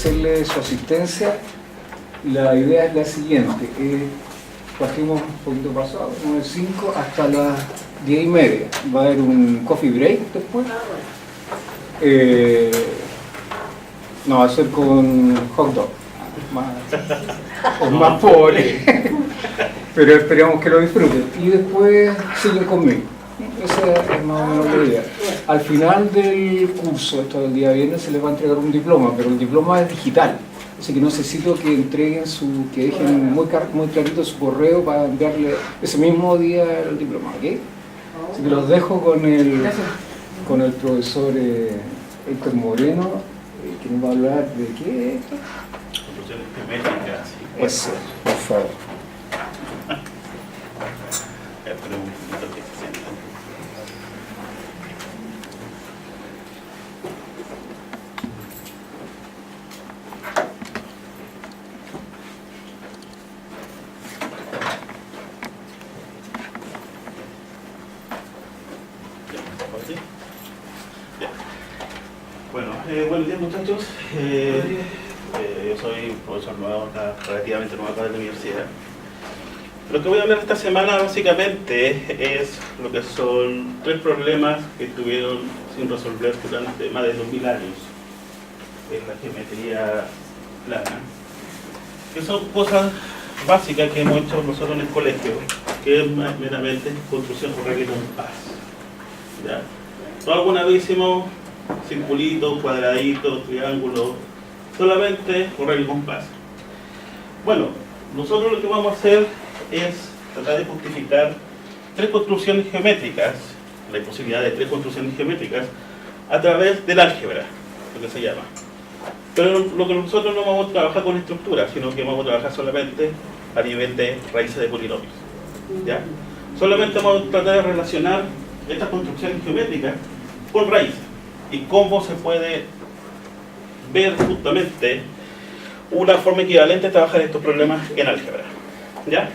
agradecerle su asistencia. La idea es la siguiente. Partimos un poquito pasado, 9:05 hasta las 10:30. Va a haber un coffee break después. No, va a ser con hot dog. Es más pobre. Pero esperamos que lo disfruten. Y después siguen conmigo. Esa es más o menos la idea. Al final del curso, esto del día viernes, se les va a entregar un diploma, pero el diploma es digital. Así que necesito que entreguen que dejen muy clarito su correo para enviarle ese mismo día el diploma, ¿ok? Así que los dejo con el profesor Héctor Moreno, que nos va a hablar de qué. Conclusiones geométricas. Eso, por favor. Buenos días, muchachos. Yo soy profesor nuevo acá, relativamente nuevo acá de la universidad. Lo que voy a hablar esta semana básicamente es lo que son 3 problemas que estuvieron sin resolver durante más de 2000 años en la geometría plana, que son cosas básicas que hemos hecho nosotros en el colegio, que es meramente construcción por regla y compás. ¿Ya? Todos alguna vez hicimos circulitos, cuadraditos, triángulos, solamente por regla y compás. Bueno, nosotros lo que vamos a hacer es tratar de justificar 3 construcciones geométricas, la posibilidad de 3 construcciones geométricas a través del álgebra, lo que se llama. Pero lo que nosotros no vamos a trabajar con estructuras, sino que vamos a trabajar solamente a nivel de raíces de polinomios. ¿Ya? Solamente vamos a tratar de relacionar estas construcciones geométricas con raíces y cómo se puede ver justamente una forma equivalente a trabajar estos problemas en álgebra. ¿Ya?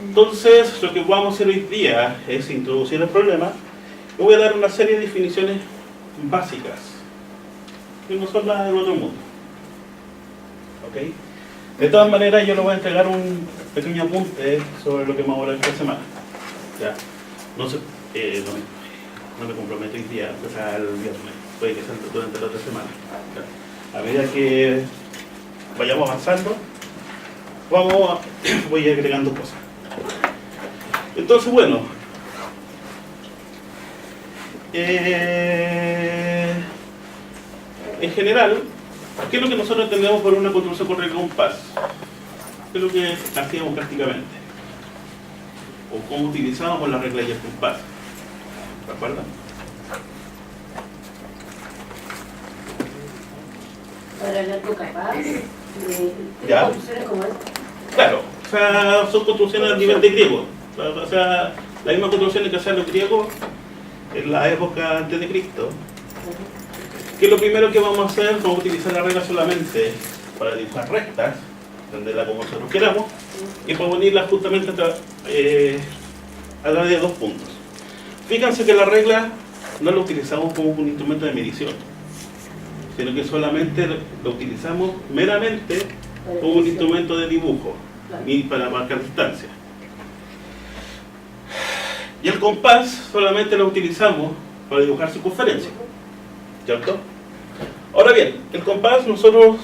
Entonces, lo que vamos a hacer hoy día es introducir el problema y voy a dar una serie de definiciones básicas que no son nada del otro mundo. ¿Ok? De todas maneras, yo les voy a entregar un pequeño apunte sobre lo que vamos a hablar esta semana. ¿Ya? No me comprometo hoy día, o sea, el viernes, puede que sea durante la otra semana. ¿Ya? A medida que vayamos avanzando, voy a ir agregando cosas. Entonces, bueno, en general, ¿qué es lo que nosotros entendemos por una construcción por regla y compás? ¿Qué es lo que hacíamos prácticamente? ¿O cómo utilizábamos las reglas y el compás? ¿De acuerdo? Para hablar con capaz de ¿Ya? construcciones como esta. Claro, o sea, son construcciones a nivel de griego. O sea, las mismas construcciones que hacían los griegos en la época antes de Cristo. Que lo primero que vamos a hacer, vamos a utilizar la regla solamente para dibujar rectas, entenderla como nosotros queramos, y para unirla justamente a través de 2 puntos. Fíjense que la regla no la utilizamos como un instrumento de medición, sino que solamente lo utilizamos meramente como un instrumento de dibujo y para marcar distancia. Y el compás solamente lo utilizamos para dibujar circunferencia, ¿cierto? Ahora bien, el compás nosotros,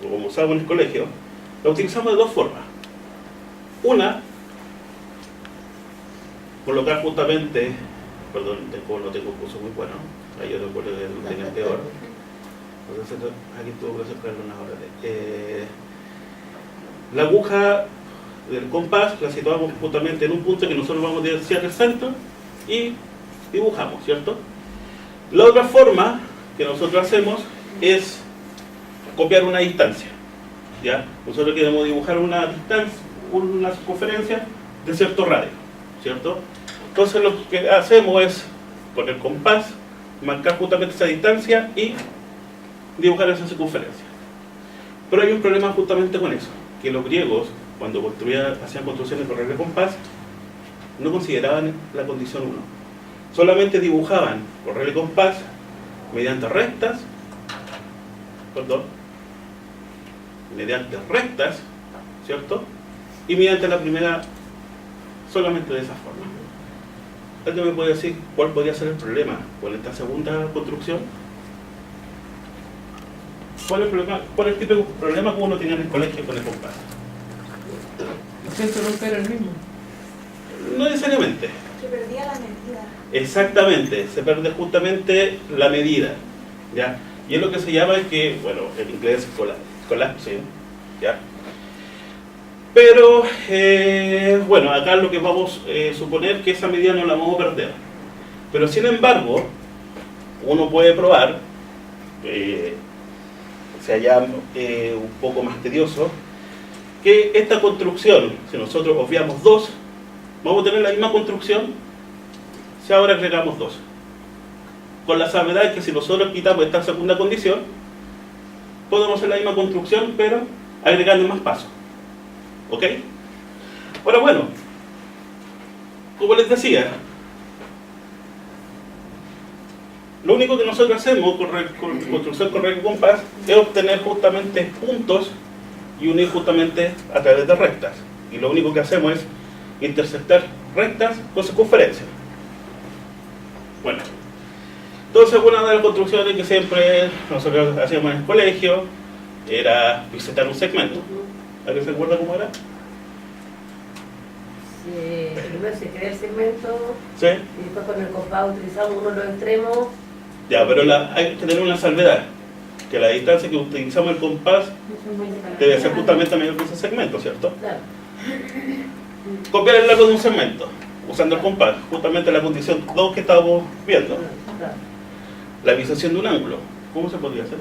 como usamos en el colegio, lo utilizamos de 2 formas. Una, colocar justamente, perdón, no tengo un curso muy bueno, ahí yo recuerdo del teniente oro. Entonces, aquí tuve que sacarle unas horas. La aguja del compás la situamos justamente en un punto que nosotros vamos a hacia el centro y dibujamos, ¿cierto? La otra forma que nosotros hacemos es copiar una distancia, ¿ya? Nosotros queremos dibujar una circunferencia de cierto radio, ¿cierto? Entonces lo que hacemos es, con el compás, marcar justamente esa distancia y dibujar esa circunferencia. Pero hay un problema justamente con eso, que los griegos, cuando hacían construcciones por regla de compás, no consideraban la condición 1. Solamente dibujaban por regla de compás mediante rectas perdón, mediante rectas, ¿cierto? Y mediante la primera solamente de esa forma. ¿Alguien me puede decir cuál podría ser el problema con esta segunda construcción? ¿Cuál es el típico problema que uno tiene en el colegio con el compás? El centro nunca era el mismo. No necesariamente. Se perdía la medida. Exactamente, se pierde justamente la medida, ¿ya? Y es lo que se llama que, bueno, en inglés collapsing, ¿ya? Pero, bueno, acá lo que vamos a suponer que esa medida no la vamos a perder. Pero sin embargo, uno puede probar, sea ya un poco más tedioso, que esta construcción, si nosotros obviamos 2, vamos a tener la misma construcción si ahora agregamos 2. Con la salvedad que si nosotros quitamos esta segunda condición, podemos hacer la misma construcción, pero agregando más pasos. ¿Ok? Ahora bueno, como les decía, lo único que nosotros hacemos con construcción con regla y compás es obtener justamente puntos y unir justamente a través de rectas. Y lo único que hacemos es intersectar rectas con circunferencias. Bueno, entonces una de las construcciones que siempre nosotros hacíamos en el colegio era visitar un segmento. ¿Alguien se acuerda cómo era? Primero se crea el segmento ¿Sí? y después con el compás utilizamos uno de los extremos. Ya, pero hay que tener una salvedad, que la distancia que utilizamos el compás debe ser justamente mayor que ese segmento, ¿cierto? Claro. Copiar el largo de un segmento, usando el compás, justamente la condición 2 que estábamos viendo. Claro. La bisación de un ángulo, ¿cómo se podría hacer?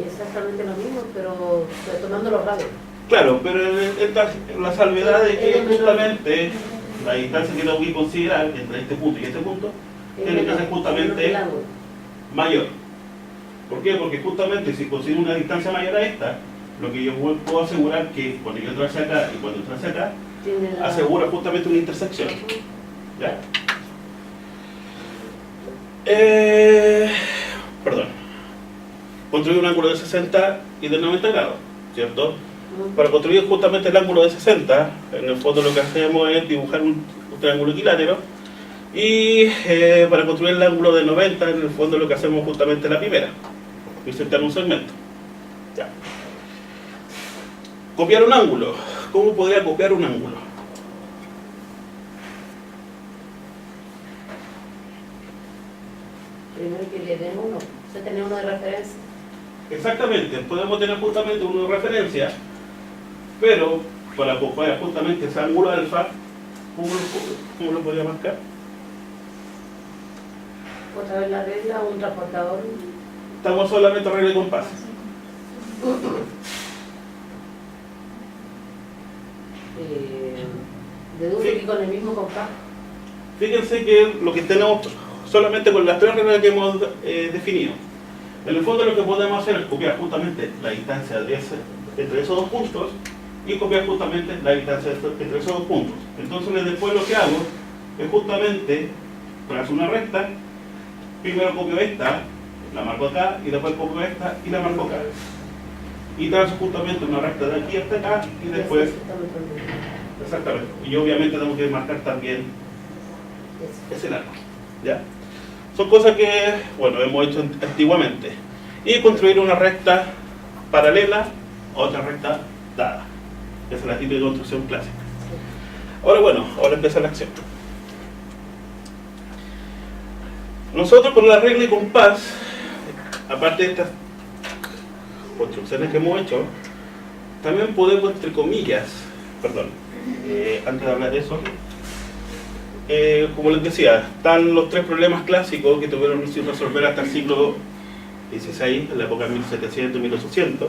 Exactamente lo mismo, pero tomando los radios. Claro, pero la salvedad de que justamente la distancia que tengo que considerar entre este punto y este punto tiene que ser justamente mayor. ¿Por qué? Porque justamente si considero una distancia mayor a esta, lo que yo puedo asegurar que cuando yo trace acá y cuando trace acá, asegura justamente una intersección. ¿Ya? Perdón. Construir un ángulo de 60 y de 90 grados, ¿cierto? Para construir justamente el ángulo de 60, en el fondo lo que hacemos es dibujar un triángulo equilátero. Y para construir el ángulo de 90, en el fondo lo que hacemos justamente la primera, insertar un segmento. Ya. Copiar un ángulo. ¿Cómo podría copiar un ángulo? Primero que le den uno, o sea, tener uno de referencia. Exactamente, podemos tener justamente uno de referencia, pero para copiar justamente ese ángulo alfa, ¿cómo lo podría marcar? Otra vez la regla, un transportador. Estamos solamente a regla y compás. Deduzco Sí. que con el mismo compás. Fíjense que lo que tenemos solamente con las 3 reglas que hemos definido. En el fondo lo que podemos hacer es copiar justamente la distancia entre esos 2 puntos y copiar justamente la distancia entre esos 2 puntos. Entonces después lo que hago es justamente trazo una recta, primero copio esta, la marco acá, y después copio esta y la marco acá. Y trazo justamente una recta de aquí hasta acá y después... Exactamente. Y obviamente tengo que marcar también ese largo. ¿Ya? Son cosas que, bueno, hemos hecho antiguamente. Y construir una recta paralela a otra recta dada. Esa es la típica construcción clásica. Ahora bueno, ahora empieza la acción. Nosotros con la regla y compás, aparte de estas construcciones que hemos hecho, también podemos, entre comillas, perdón, antes de hablar de eso, como les decía, están los 3 problemas clásicos que tuvieron que resolver hasta el siglo XVI, en la época de 1700 y 1800,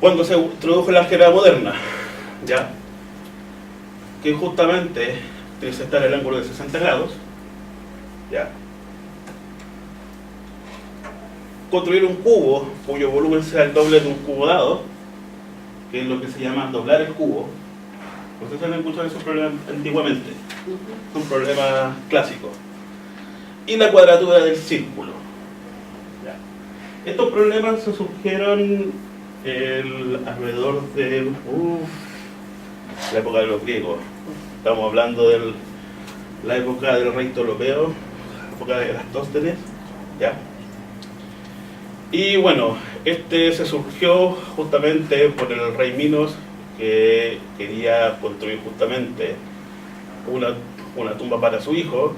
cuando se introdujo la álgebra moderna, ¿ya? Que justamente intersectar el ángulo de 60 grados, ¿ya? Construir un cubo cuyo volumen sea el doble de un cubo dado, que es lo que se llama doblar el cubo. Ustedes han escuchado esos problemas antiguamente, es un problema clásico. Y la cuadratura del círculo. ¿Ya? Estos problemas se surgieron alrededor de la época de los griegos. Estamos hablando de la época del rey Ptolomeo, la época de Erastóstenes, ¿ya? Y bueno, se surgió justamente por el rey Minos, que quería construir justamente una tumba para su hijo,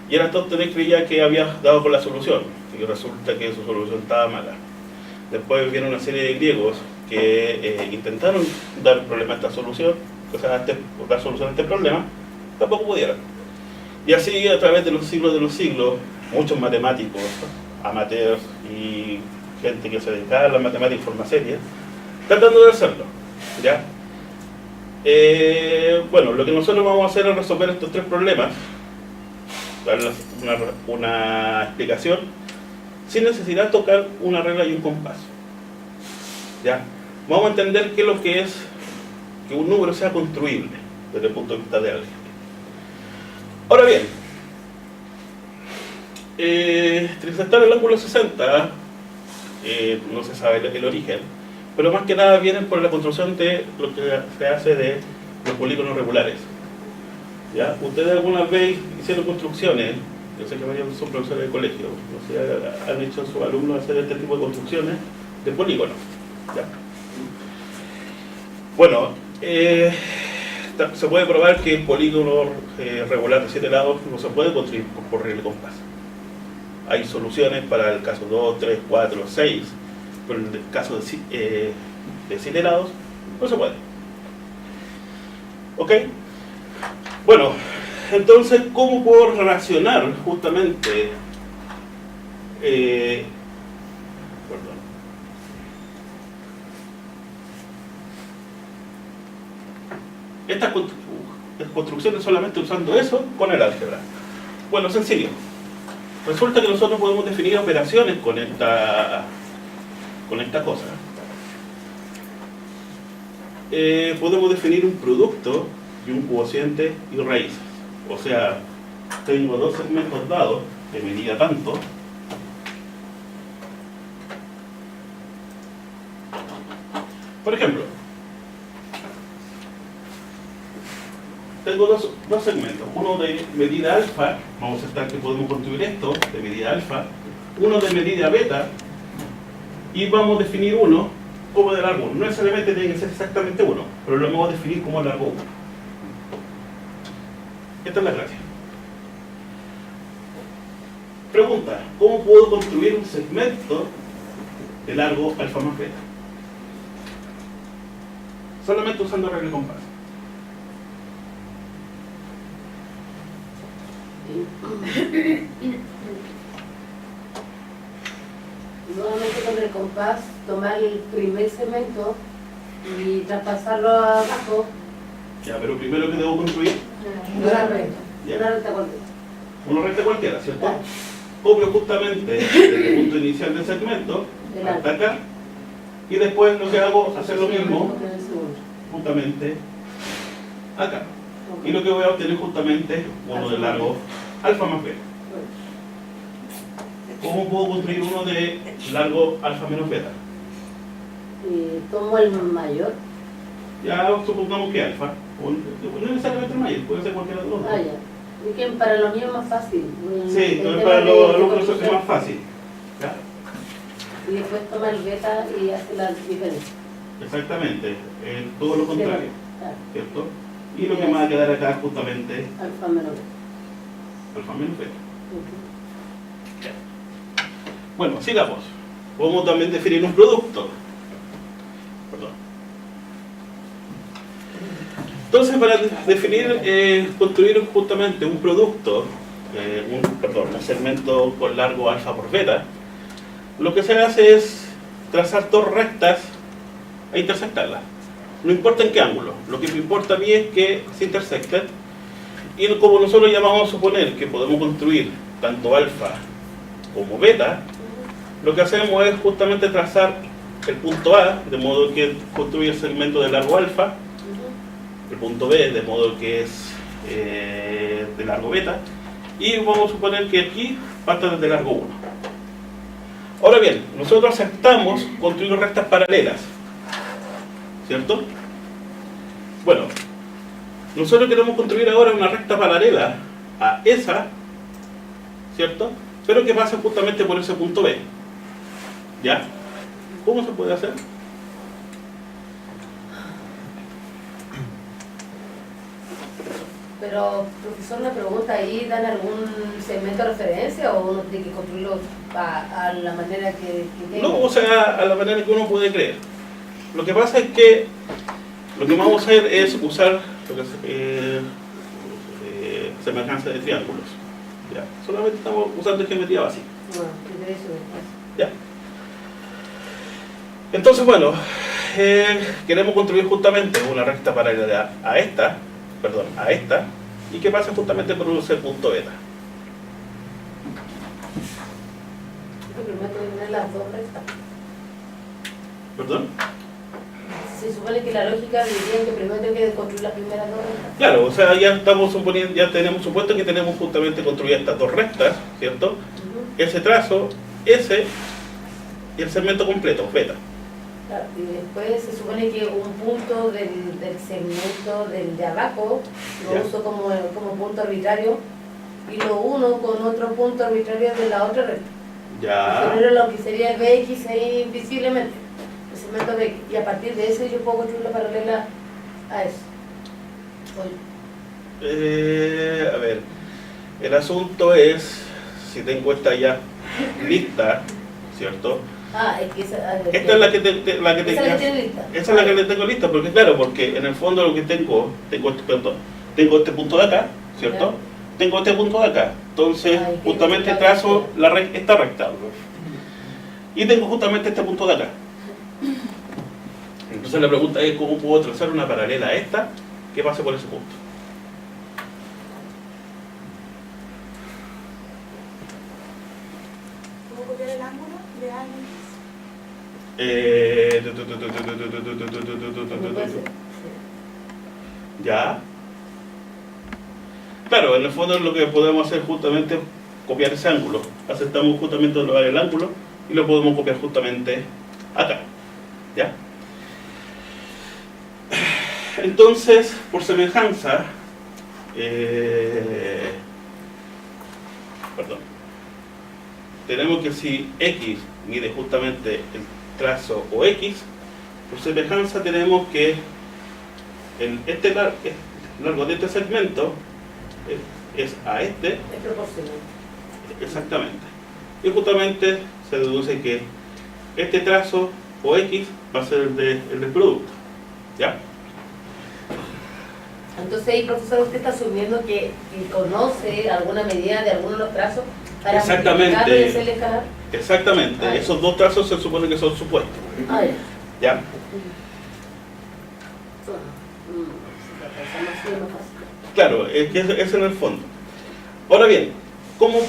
y Erastóstenes creía que había dado con la solución, y resulta que su solución estaba mala. Después vieron una serie de griegos que intentaron dar problema a esta solución, dar solución a este problema, tampoco pudieron. Y así, a través de los siglos, muchos matemáticos, amateurs y gente que se dedicaba a la matemática en forma seria, tratando de hacerlo, ¿ya? Bueno, lo que nosotros vamos a hacer es resolver estos tres problemas, darles una explicación, sin necesidad de tocar una regla y un compás, ¿ya? Vamos a entender qué es lo que es que un número sea construible desde el punto de vista de álgebra. Ahora bien, trisetar el ángulo 60, no se sabe el origen, pero más que nada vienen por la construcción de lo que se hace de los polígonos regulares, ¿ya? Ustedes alguna vez hicieron construcciones, yo sé que varios son profesores de colegio, no sé, han hecho a sus alumnos hacer este tipo de construcciones de polígonos, ¿ya? Bueno, se puede probar que el polígono regular de 7 lados no se puede construir por regla de compás. Hay soluciones para el caso 2, 3, 4, 6, pero en el caso de 7 lados no se puede. ¿Ok? Bueno, entonces, ¿cómo puedo relacionar justamente estas construcciones solamente usando eso con el álgebra? Bueno, sencillo. Resulta que nosotros podemos definir operaciones con esta cosa. Podemos definir un producto y un cociente y raíces. O sea, tengo dos segmentos dados de medida tanto. Por ejemplo, tengo dos segmentos, uno de medida alfa, vamos a estar que podemos construir esto de medida alfa, uno de medida beta, y vamos a definir uno como de largo 1. No necesariamente tiene que ser exactamente 1, pero lo vamos a definir como largo 1. Esta es la gracia. Pregunta: ¿cómo puedo construir un segmento de largo alfa más beta? Solamente usando regla de compás. Nuevamente con el compás, tomar el primer segmento y traspasarlo abajo. Ya, pero primero que debo construir Una recta. Ya. Una recta completa. una recta cualquiera, ¿cierto? Copio justamente desde el punto inicial del segmento hasta acá, y después lo que hago es hacer lo mismo justamente acá. Y lo que voy a obtener justamente uno de largo alfa más beta. ¿Cómo puedo construir uno de largo alfa menos beta? Tomo el mayor. Ya supongamos que alfa, o no necesariamente el mayor, puede ser cualquiera de los dos. Ya. Y que para los míos es más fácil. Sí, entonces para los alumnos es más fácil. ¿Ya? Y después toma el beta y hace la diferencia. Exactamente, todo lo contrario, Claro. ¿cierto? Y lo que me va a quedar acá es justamente Alfa menos beta. alfa menos beta. Bueno, sigamos. Podemos también definir un producto. Perdón. Entonces, para definir, construir justamente un producto, un segmento con largo alfa por beta, lo que se hace es trazar dos rectas e intersectarlas. No importa en qué ángulo, lo que me importa a mí es que se intersecten. Y como nosotros ya vamos a suponer que podemos construir tanto alfa como beta, lo que hacemos es justamente trazar el punto A, de modo que construye el segmento de largo alfa, el punto B, de modo que es de largo beta, y vamos a suponer que aquí parta desde largo 1. Ahora bien, nosotros aceptamos construir rectas paralelas, ¿cierto? Bueno, nosotros queremos construir ahora una recta paralela a esa, ¿cierto? Pero que pasa justamente por ese punto B. ¿Ya? ¿Cómo se puede hacer? Pero, profesor, una pregunta, ¿ahí dan algún segmento de referencia o uno tiene que construirlo a la manera que tenga? No, o sea, a la manera que uno puede creer. Lo que pasa es que lo que vamos a hacer es usar lo que es, semejanza de triángulos. ¿Ya? Solamente estamos usando geometría básica. Bueno, de eso ¿Ya? Entonces, bueno, queremos construir justamente una recta paralela a esta, y que pase justamente por ese punto beta. primero hay que tener las dos rectas. ¿Perdón? Se supone que la lógica diría que primero tengo que construir las primeras dos rectas. Claro, o sea, ya estamos suponiendo, ya tenemos supuesto que tenemos justamente construidas estas dos rectas, ¿cierto? Ese trazo, ese y el segmento completo, beta. Claro, y después se supone que un punto del segmento del de abajo lo Ya. uso como punto arbitrario y lo uno con otro punto arbitrario de la otra recta. Ya. Genero lo que sería el BX ahí visiblemente, el segmento BX, y a partir de ese yo puedo construir la paralela a eso. Oye, A ver, el asunto es, si tengo esta ya lista, ¿cierto? es que esa Esta es la que esa es la que tiene lista. Esa es la que le tengo lista, porque claro, porque en el fondo lo que tengo este punto de acá, ¿cierto? Ya. Tengo este punto de acá, entonces Ay, qué justamente complicado. trazo esta recta. Y tengo justamente este punto de acá. Entonces la pregunta es cómo puedo trazar una paralela a esta que pase por ese punto. ¿Puedo copiar el ángulo de A en No puede ser. Sí. Ya. Claro, en el fondo lo que podemos hacer justamente es copiar ese ángulo. Aceptamos justamente el ángulo y lo podemos copiar justamente acá. ¿Ya? Entonces, por semejanza, tenemos que si X mide justamente el trazo o X, por semejanza tenemos que este largo de este segmento es a este, Es proporcional. exactamente. Y justamente se deduce que este trazo o X va a ser el del producto. ¿Ya? Entonces ahí, profesor, usted está asumiendo que conoce alguna medida de alguno de los trazos para Exactamente. multiplicarlo y hacerle escalar. Exactamente. Ah, ya. Esos dos trazos se supone que son supuestos. Ah, ya. ¿Ya? Si la pensamos así es más fácil. Claro, es que es en el fondo. Ahora bien, ¿cómo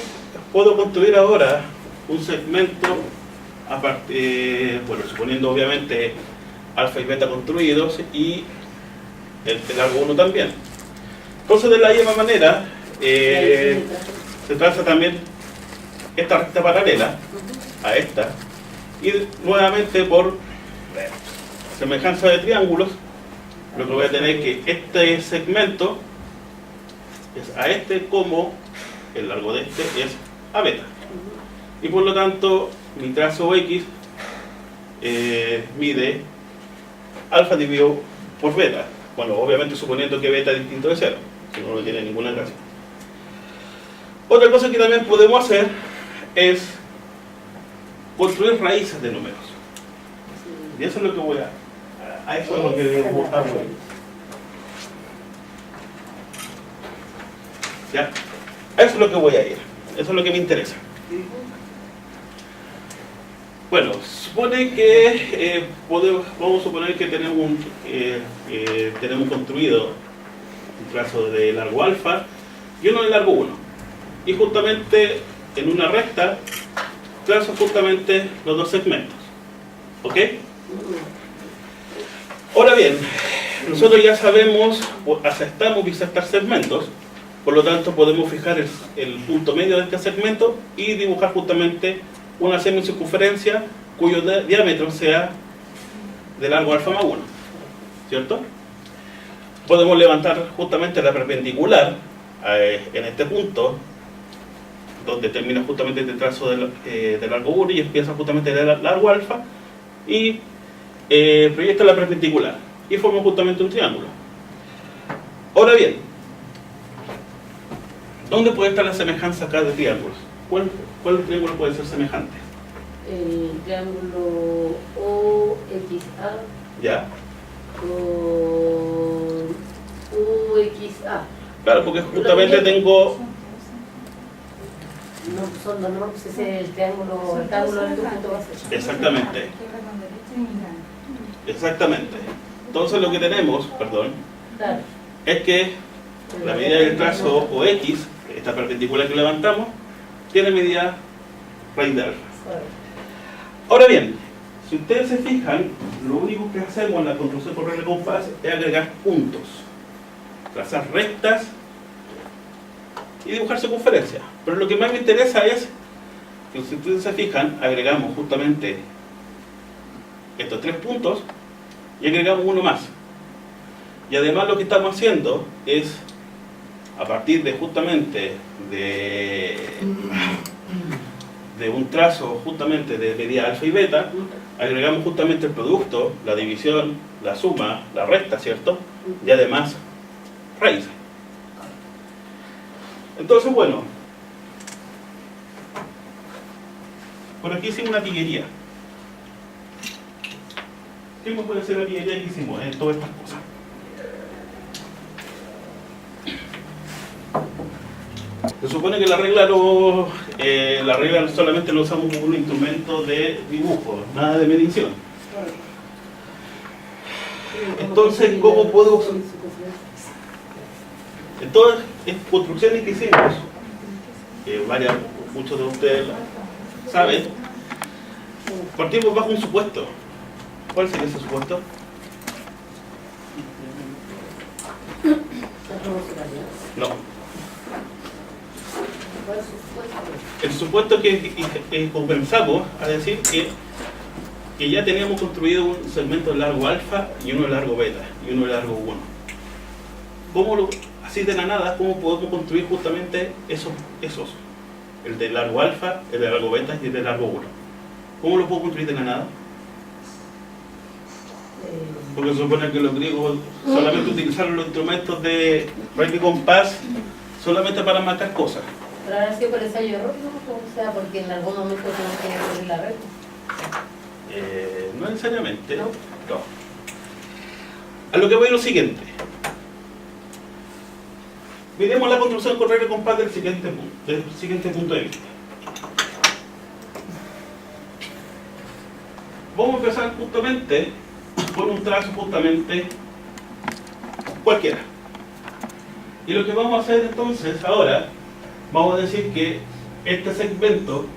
puedo construir ahora un segmento bueno, suponiendo obviamente alfa y beta construidos y el largo 1 también? Entonces, de la misma manera, se traza también esta recta paralela a esta y nuevamente por semejanza de triángulos, lo que voy a tener es que este segmento es a este como el largo de este es a beta. Y por lo tanto, mi trazo X mide alfa dividido por beta. Bueno, obviamente suponiendo que beta es distinto de 0, si no, no tiene ninguna gracia. Otra cosa que también podemos hacer es construir raíces de números. Y eso es lo que voy a eso es lo que voy a hacer. ¿Ya? A eso es lo que voy a ir. Eso es lo que me interesa. Bueno, supone que vamos a suponer que tenemos construido un trazo de largo alfa y uno de largo 1. Y justamente en una recta trazo justamente los dos segmentos. ¿Ok? Ahora bien, nosotros ya sabemos, aceptamos bisektar segmentos, por lo tanto podemos fijar el punto medio de este segmento y dibujar justamente una semicircunferencia cuyo diámetro sea de largo alfa más 1, ¿cierto? Podemos levantar justamente la perpendicular en este punto, donde termina justamente este trazo de largo 1 y empieza justamente de largo alfa, y proyecta la perpendicular y forma justamente un triángulo. Ahora bien, ¿dónde puede estar la semejanza acá de triángulos? ¿Cuál triángulo puede ser semejante? El triángulo OXA ¿Ya? con UXA. Claro, porque justamente tengo... No, son dos, no, pues ese es el triángulo rectángulo de tu punto base. Exactamente. Exactamente. Entonces lo que tenemos, perdón, Claro. es que la medida del trazo OX, esta perpendicular que levantamos, tiene medida raíz de alfa. Ahora bien, si ustedes se fijan, lo único que hacemos en la construcción por regla de compás es agregar puntos, trazar rectas y dibujar circunferencias. Pero lo que más me interesa es que, si ustedes se fijan, agregamos justamente estos 3 puntos y agregamos uno más. Y además lo que estamos haciendo es, a partir de justamente de un trazo justamente de medida alfa y beta, agregamos justamente el producto, la división, la suma, la resta, ¿cierto? Y además raíces. Entonces, bueno, por aquí hicimos una pillería. ¿Qué más puede ser la pillería que hicimos en todas estas cosas? Se supone que la regla solamente lo usamos como un instrumento de dibujo, nada de medición. Entonces, ¿cómo puedo usar? En todas las construcciones que hicimos, muchos de ustedes saben, partimos bajo un supuesto. ¿Cuál sería ese supuesto? No. El supuesto que comenzamos a decir que ya teníamos construido un segmento de largo alfa y uno de largo beta y uno de largo 1. Así de la nada, ¿cómo podemos construir justamente esos? El de largo alfa, el de largo beta y el de largo 1. ¿Cómo lo puedo construir de la nada? Porque se supone que los griegos solamente utilizaron los instrumentos de regla y compás solamente para marcar cosas. Pero ahora sí por ensayo error, ¿no? O sea, porque en algún momento tenemos que poner la regla. No necesariamente. ¿No? No. A lo que voy es lo siguiente. Miremos la construcción con regla y compás del siguiente punto de vista. Vamos a empezar justamente con un trazo justamente cualquiera. Y lo que vamos a hacer entonces ahora, vamos a decir que este segmento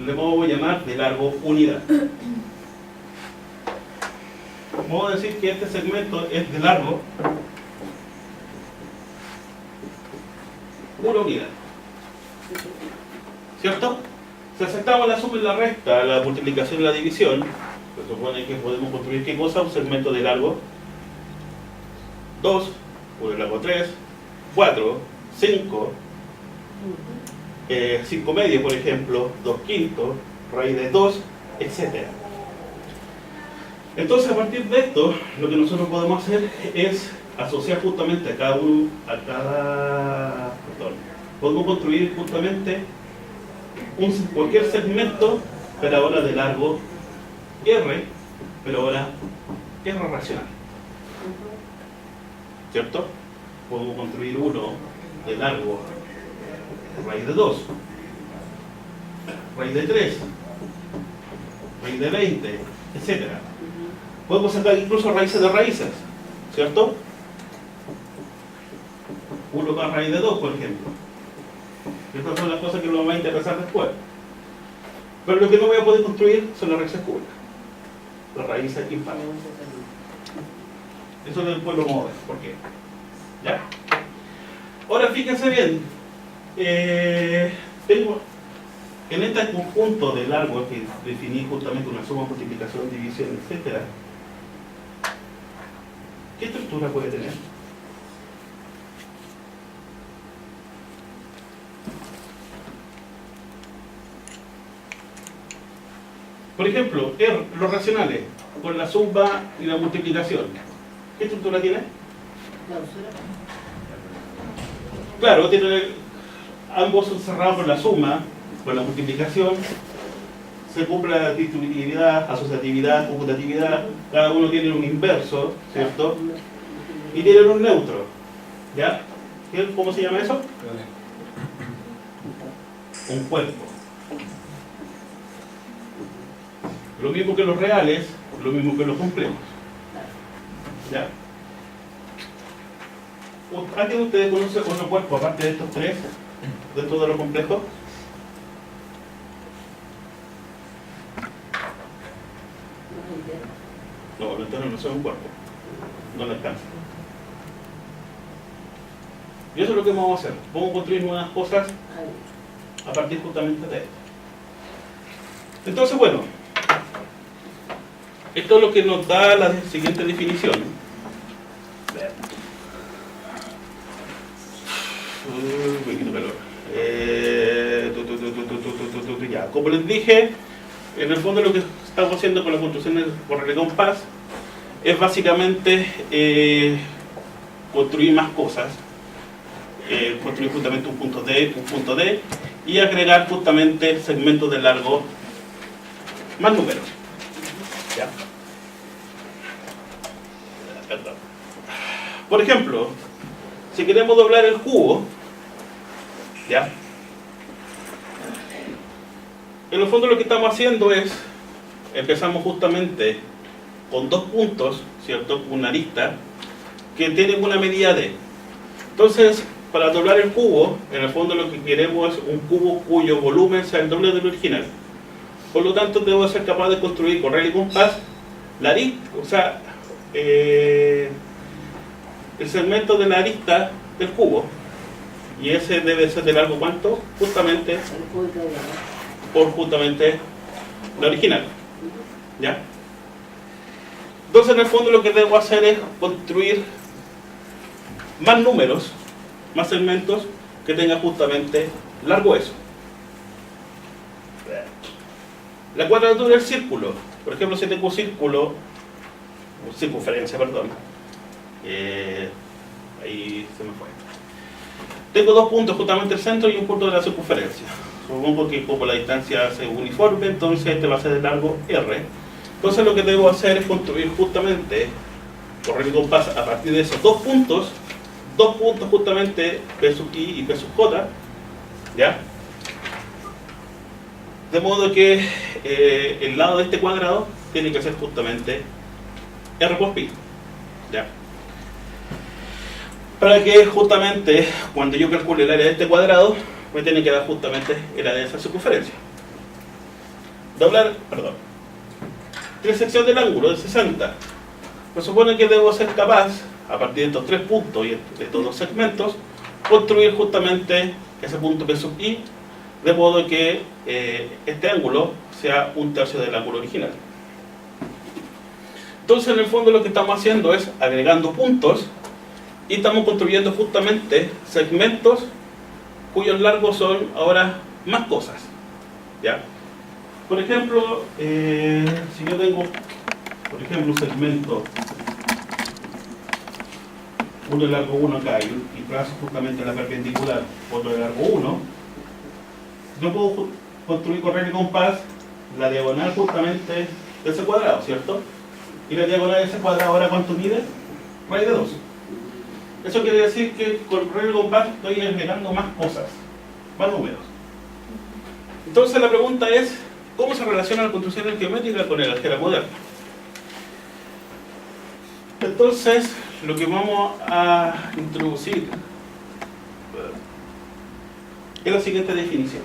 le vamos a llamar de largo unidad. Vamos a decir que este segmento es de largo 1 unidad. ¿Cierto? Si aceptamos la suma y la resta, la multiplicación y la división, se supone que podemos construir ¿qué cosa? Un segmento de largo 2, uno de largo 3, 4, 5, 5 medio, por ejemplo, 2 quintos, raíz de 2, etc. Entonces, a partir de esto, lo que nosotros podemos hacer es asociar justamente a podemos construir justamente cualquier segmento, pero ahora de largo R, pero ahora R racional. ¿Cierto? Podemos construir uno de largo raíz de 2, raíz de 3, raíz de 20, etc. Podemos sacar incluso raíces de raíces, ¿cierto? 1 más raíz de 2, por ejemplo. Estas son las cosas que nos van a interesar después. Pero lo que no voy a poder construir son las raíces cúbicas, las raíces impares. Eso después lo vamos a ver. ¿Por qué? ¿Ya? Ahora fíjense bien. en este conjunto de largos que definí justamente una suma, multiplicación, división, etc., ¿qué estructura puede tener? Por ejemplo, los racionales, con la suma y la multiplicación, ¿qué estructura tiene? Clausura. Claro, ambos son cerrados por la suma, por la multiplicación, se cumple la distributividad, asociatividad, computatividad, cada uno tiene un inverso, ¿cierto? Y tienen un neutro, ¿ya? ¿Cómo se llama eso? Un cuerpo. Lo mismo que los reales, lo mismo que los complejos. ¿Ya? ¿Alguien de ustedes conoce otro cuerpo aparte de estos tres, dentro de lo complejo? No, los enteros no son un cuerpo, no le alcanza. Y eso es lo que vamos a hacer. Vamos a construir nuevas cosas a partir justamente de esto. Entonces, bueno, esto es lo que nos da la siguiente definición. Un poquito calor. Ya, como les dije, en el fondo lo que estamos haciendo con la construcción de correr de compás es básicamente construir más cosas, construir justamente un punto D y agregar justamente segmentos de largo más números. ¿Ya? Perdón. Por ejemplo, si queremos doblar el cubo, ¿ya? En el fondo lo que estamos haciendo es, empezamos justamente con dos puntos, ¿cierto? Una arista que tienen una medida D. Entonces, para doblar el cubo, en el fondo lo que queremos es un cubo cuyo volumen sea el doble del original. Por lo tanto, debo ser capaz de construir con regla y compás la arista, o sea, el segmento de la arista del cubo. Y ese debe ser de largo, ¿cuánto? Justamente por justamente la original. ¿Ya? Entonces, en el fondo lo que debo hacer es construir más números, más segmentos que tengan justamente largo eso. La cuadratura del círculo. Por ejemplo, si tengo un círculo, circunferencia, perdón. Ahí se me fue. Tengo dos puntos, justamente el centro y un punto de la circunferencia. Supongo que como la distancia es uniforme, entonces este va a ser de largo R. Entonces lo que debo hacer es construir justamente, correr el compás a partir de esos dos puntos justamente P sub I y P sub J, ¿ya? De modo que el lado de este cuadrado tiene que ser justamente R por pi, ¿ya? Para que justamente cuando yo calcule el área de este cuadrado me tiene que dar justamente el área de esa circunferencia. Trisección del ángulo de 60. Se supone que debo ser capaz, a partir de estos tres puntos y de estos dos segmentos, construir justamente ese punto P sub I, de modo que este ángulo sea un tercio del ángulo original. Entonces, en el fondo lo que estamos haciendo es agregando puntos y estamos construyendo justamente segmentos cuyos largos son ahora más cosas, ¿ya? Por ejemplo, si yo tengo, por ejemplo, un segmento, uno de largo 1 acá y trazo justamente la perpendicular, otro de largo 1, yo puedo construir con regla y compás la diagonal justamente de ese cuadrado, ¿cierto? Y la diagonal de ese cuadrado ahora, ¿cuánto mide? Raíz de 2. Eso quiere decir que con regla y compás estoy agregando más cosas, más números. Entonces la pregunta es, ¿cómo se relaciona la construcción geométrica con el álgebra moderna? Entonces, lo que vamos a introducir es la siguiente definición.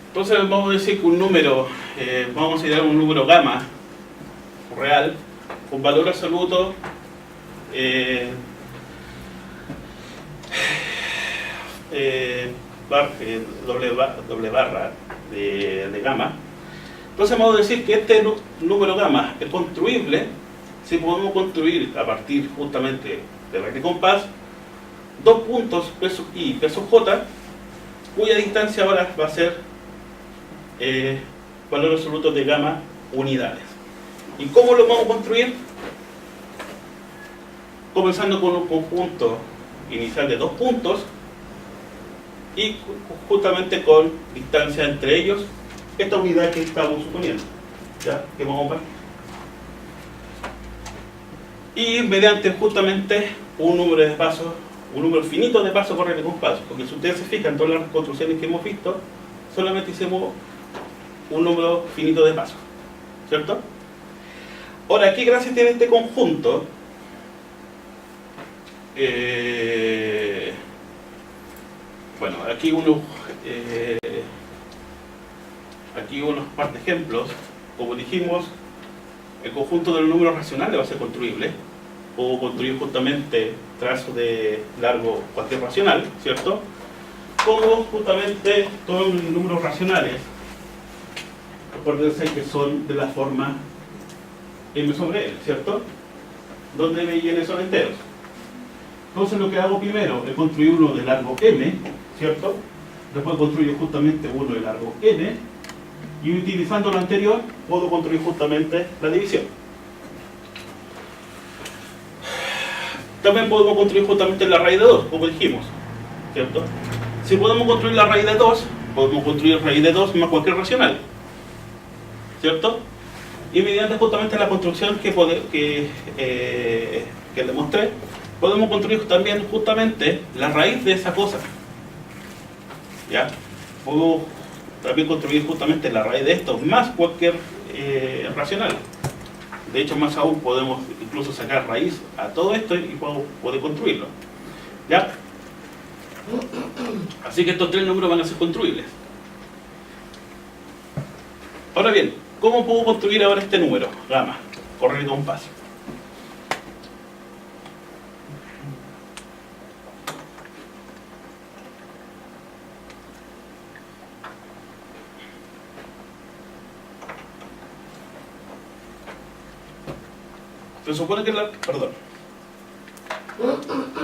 Entonces vamos a decir que un número, vamos a considerar un número gamma real, con valor absoluto doble barra de gamma. Entonces vamos a decir que este número gamma es construible si podemos construir a partir justamente de raíz de compás dos puntos P sub I y P sub J, cuya distancia ahora va a ser valores absolutos de gamma unidades. ¿Y cómo lo vamos a construir? Comenzando con un conjunto inicial de dos puntos y justamente con distancia entre ellos, esta unidad que estamos suponiendo, ¿ya? Que vamos a partir. Y mediante justamente un número de pasos, un número finito de pasos por regla de compás, porque si ustedes se fijan en todas las construcciones que hemos visto, solamente hicimos un número finito de pasos, ¿cierto? Ahora, ¿qué gracia tiene este conjunto? Bueno, aquí unos par de ejemplos. Como dijimos, el conjunto de los números racionales va a ser construible. Puedo construir justamente trazo de largo cualquier racional, ¿cierto? Como justamente todos los números racionales, acuérdense que son de la forma m sobre n, ¿cierto? Donde m y n son enteros. Entonces lo que hago primero es construir uno de largo m, ¿cierto? Después construyo justamente uno de largo n, y utilizando lo anterior puedo construir justamente la división. También podemos construir justamente la raíz de 2, como dijimos, ¿cierto? Si podemos construir la raíz de 2, podemos construir raíz de 2 más cualquier racional, ¿cierto? Y mediante justamente la construcción que demostré, podemos construir también justamente la raíz de esa cosa, ¿ya? Puedo también construir justamente la raíz de esto más cualquier racional. De hecho, más aún podemos incluso sacar raíz a todo esto y poder construirlo, ¿ya? Así que estos tres números van a ser construibles. Ahora bien, ¿cómo puedo construir ahora este número, gamma, por regla de compás?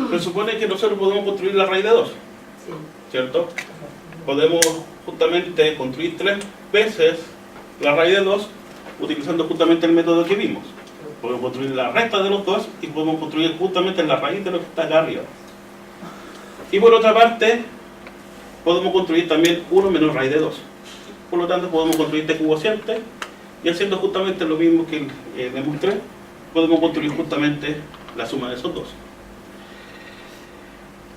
Presupone que nosotros podemos construir la raíz de 2, ¿cierto? Podemos justamente construir 3 veces la raíz de 2 utilizando justamente el método que vimos. Podemos construir la resta de los dos y podemos construir justamente la raíz de lo que está acá arriba. Y por otra parte, podemos construir también 1 menos raíz de 2. Por lo tanto, podemos construir este cociente y haciendo justamente lo mismo que demostré, podemos construir justamente la suma de esos dos.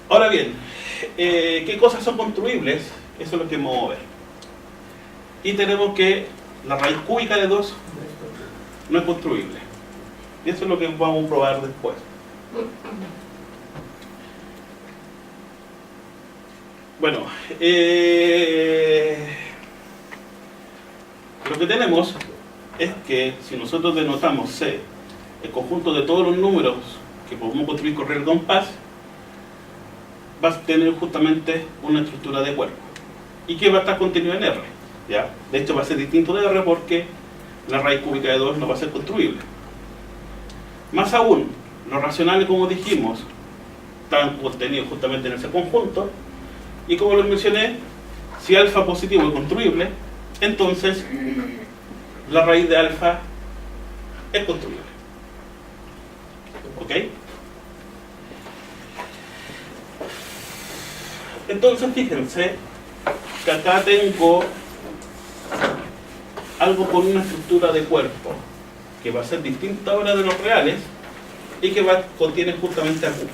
Ahora bien, ¿qué cosas son construibles? Eso es lo que vamos a ver. Y tenemos que la raíz cúbica de 2 no es construible. Y eso es lo que vamos a probar después. Bueno, lo que tenemos es que si nosotros denotamos C, el conjunto de todos los números que podemos construir con regla de compás, va a tener justamente una estructura de cuerpo y que va a estar contenido en R, ¿ya? De hecho va a ser distinto de R porque la raíz cúbica de 2 no va a ser construible. Más aún, los racionales, como dijimos, están contenidos justamente en ese conjunto y como les mencioné, si alfa positivo es construible, entonces la raíz de alfa es construible. ¿Ok? Entonces fíjense que acá tengo algo con una estructura de cuerpo que va a ser distinta ahora de los reales y que contiene justamente a Q.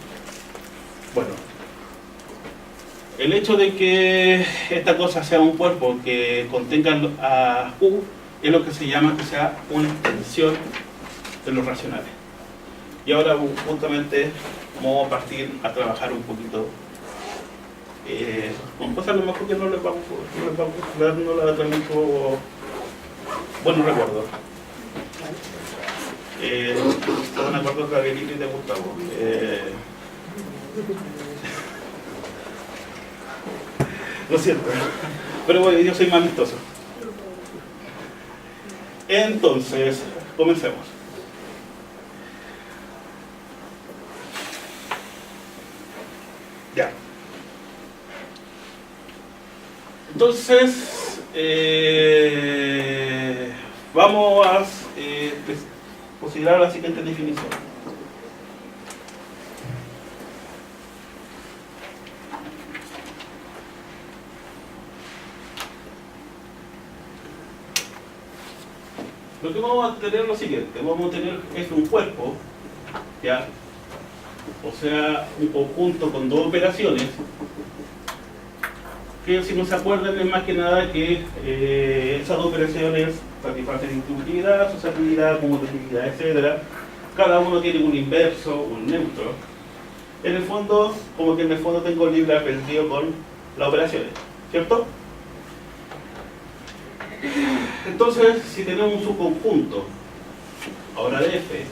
Bueno, el hecho de que esta cosa sea un cuerpo que contenga a Q es lo que se llama que sea una extensión de los racionales. Y ahora justamente vamos a partir a trabajar un poquito con cosas a lo mejor que no les vamos a dar, no les traer mucho buenos recuerdos. Estaban de acuerdo con Gabrielito y de Gustavo. Lo siento. Pero bueno, yo soy más amistoso. Entonces, comencemos. Ya. Entonces, vamos a considerar la siguiente definición. Lo que vamos a tener es lo siguiente, vamos a tener es un cuerpo, ¿ya? O sea, un conjunto con dos operaciones, que si no se acuerdan es más que nada que esas dos operaciones satisfacen distributividad, asociatividad, conmutatividad, etc. Cada uno tiene un inverso, un neutro. En el fondo, como que en el fondo tengo libre albedrío con las operaciones, ¿cierto? Entonces, si tenemos un subconjunto, ahora de F,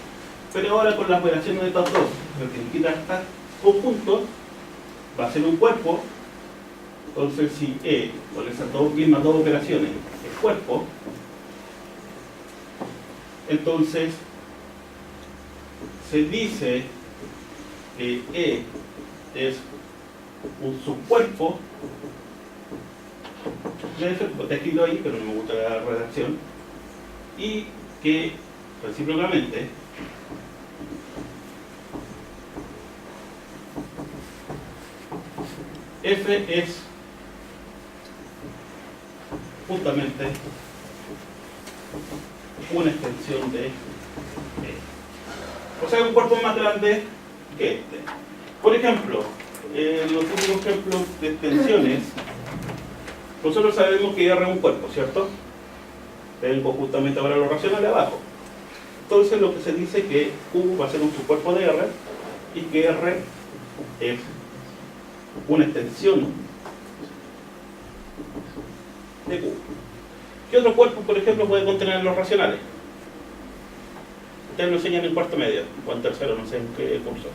pero ahora con las operaciones de estas dos, lo que implica estos conjuntos, va a ser un cuerpo. Entonces, si E, con esas mismas dos operaciones, es cuerpo, entonces se dice que E es un subcuerpo de F, está escrito ahí, pero no me gusta la redacción, y que recíprocamente F es justamente una extensión de E. O sea, un cuerpo más grande que este. Por ejemplo, los últimos ejemplos de extensiones, nosotros sabemos que R es un cuerpo, ¿cierto? Tengo justamente ahora lo racional abajo. Entonces lo que se dice es que Q va a ser un subcuerpo de R y que R es una extensión de Q. ¿Qué otro cuerpo, por ejemplo, puede contener los racionales? Ustedes lo enseñan en cuarto medio o en tercero, no sé en qué curso.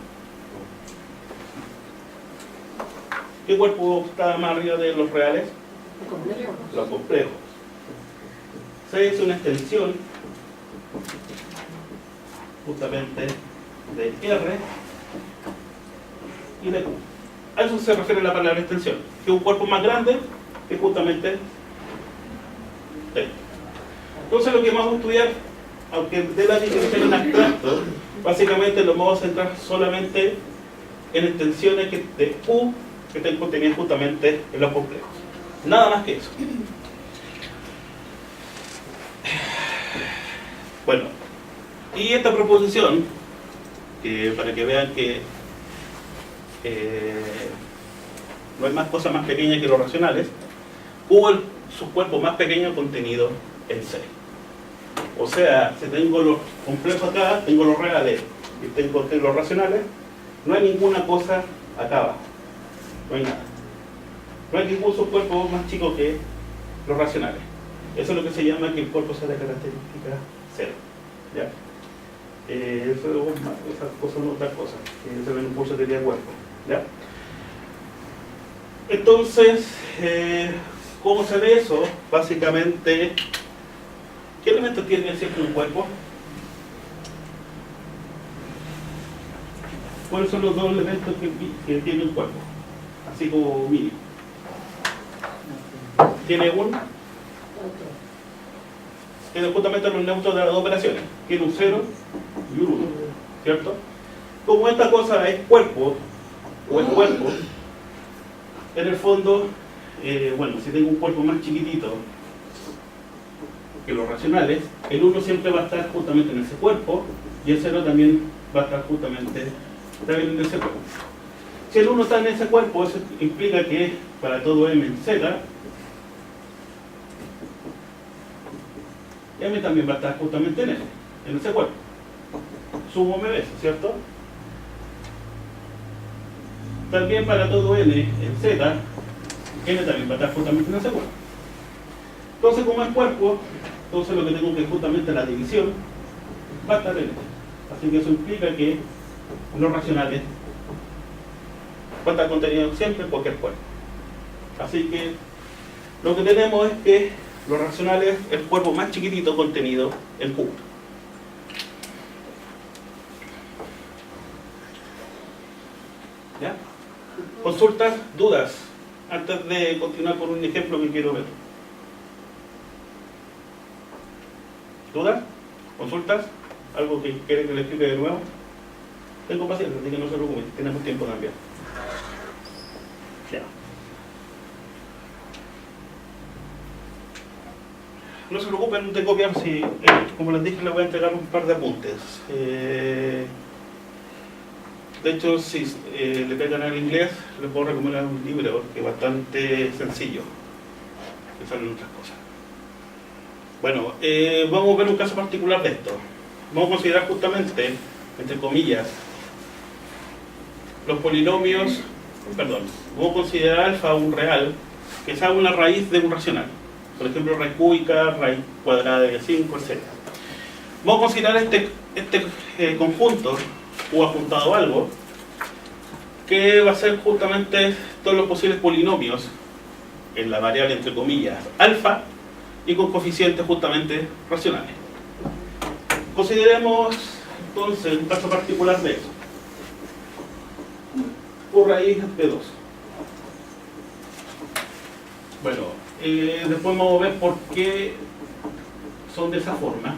¿Qué cuerpo está más arriba de los reales? Los complejos. C es una extensión justamente de R y de Q. A eso se refiere la palabra extensión, que es un cuerpo más grande que justamente T. Entonces lo que vamos a estudiar, aunque de la definición en abstracto, básicamente lo vamos a centrar solamente en extensiones de Q que estén contenidas justamente en los complejos. Nada más que eso. Bueno, y esta proposición, para que vean que no hay más cosas más pequeñas que los racionales, hubo su cuerpo más pequeño contenido en C. O sea, si tengo los complejos acá, tengo los reales y tengo los racionales, no hay ninguna cosa acá abajo. No hay nada. No hay ningún subcuerpo más chico que los racionales. Eso es lo que se llama que el cuerpo sea de característica cero. ¿Ya? Esas cosas son otras cosas que se ven en un curso de teoría de cuerpo. ¿Ya? Entonces, ¿cómo se ve eso? Básicamente, ¿qué elementos tiene siempre un cuerpo? ¿Cuáles son los dos elementos que tiene un cuerpo? Así como mínimo. Tiene justamente los neutros de las dos operaciones. Tiene un 0 y un 1, ¿cierto? Como esta cosa es cuerpo, o es cuerpo, en el fondo, bueno, si tengo un cuerpo más chiquitito que los racionales, el 1 siempre va a estar justamente en ese cuerpo, y el 0 también va a estar justamente también en ese cuerpo. Si el 1 está en ese cuerpo, eso implica que para todo m en z, m también va a estar justamente en ese cuerpo. Sumo m veces, ¿cierto? También para todo n en z, n también va a estar justamente en ese cuerpo. Entonces, como es cuerpo, entonces lo que tengo que justamente la división va a estar en este. Así que eso implica que los racionales va a estar contenido siempre en cualquier cuerpo. Así que lo que tenemos es que lo racional es el cuerpo más chiquitito contenido en Q. ¿Ya? Consultas, dudas, antes de continuar con un ejemplo que quiero ver. ¿Dudas? ¿Consultas? ¿Algo que quieren que le explique de nuevo? Tengo paciencia, así que no se preocupen, tenemos tiempo también. Ya. No se preocupen de copiar, si, como les dije, les voy a entregar un par de apuntes. De hecho, si le pegan al inglés, les puedo recomendar un libro que es bastante sencillo, que salen otras cosas. Bueno, vamos a ver un caso particular de esto. Vamos a considerar justamente, entre comillas, los polinomios, perdón, vamos a considerar alfa un real que sea una raíz de un racional. Por ejemplo, raíz cúbica, raíz cuadrada de 5, etc. Vamos a considerar este conjunto o ajuntado algo que va a ser justamente todos los posibles polinomios en la variable entre comillas alfa y con coeficientes justamente racionales. Consideremos entonces un caso particular de eso. Por raíz de 2. Bueno, después vamos a ver por qué son de esa forma.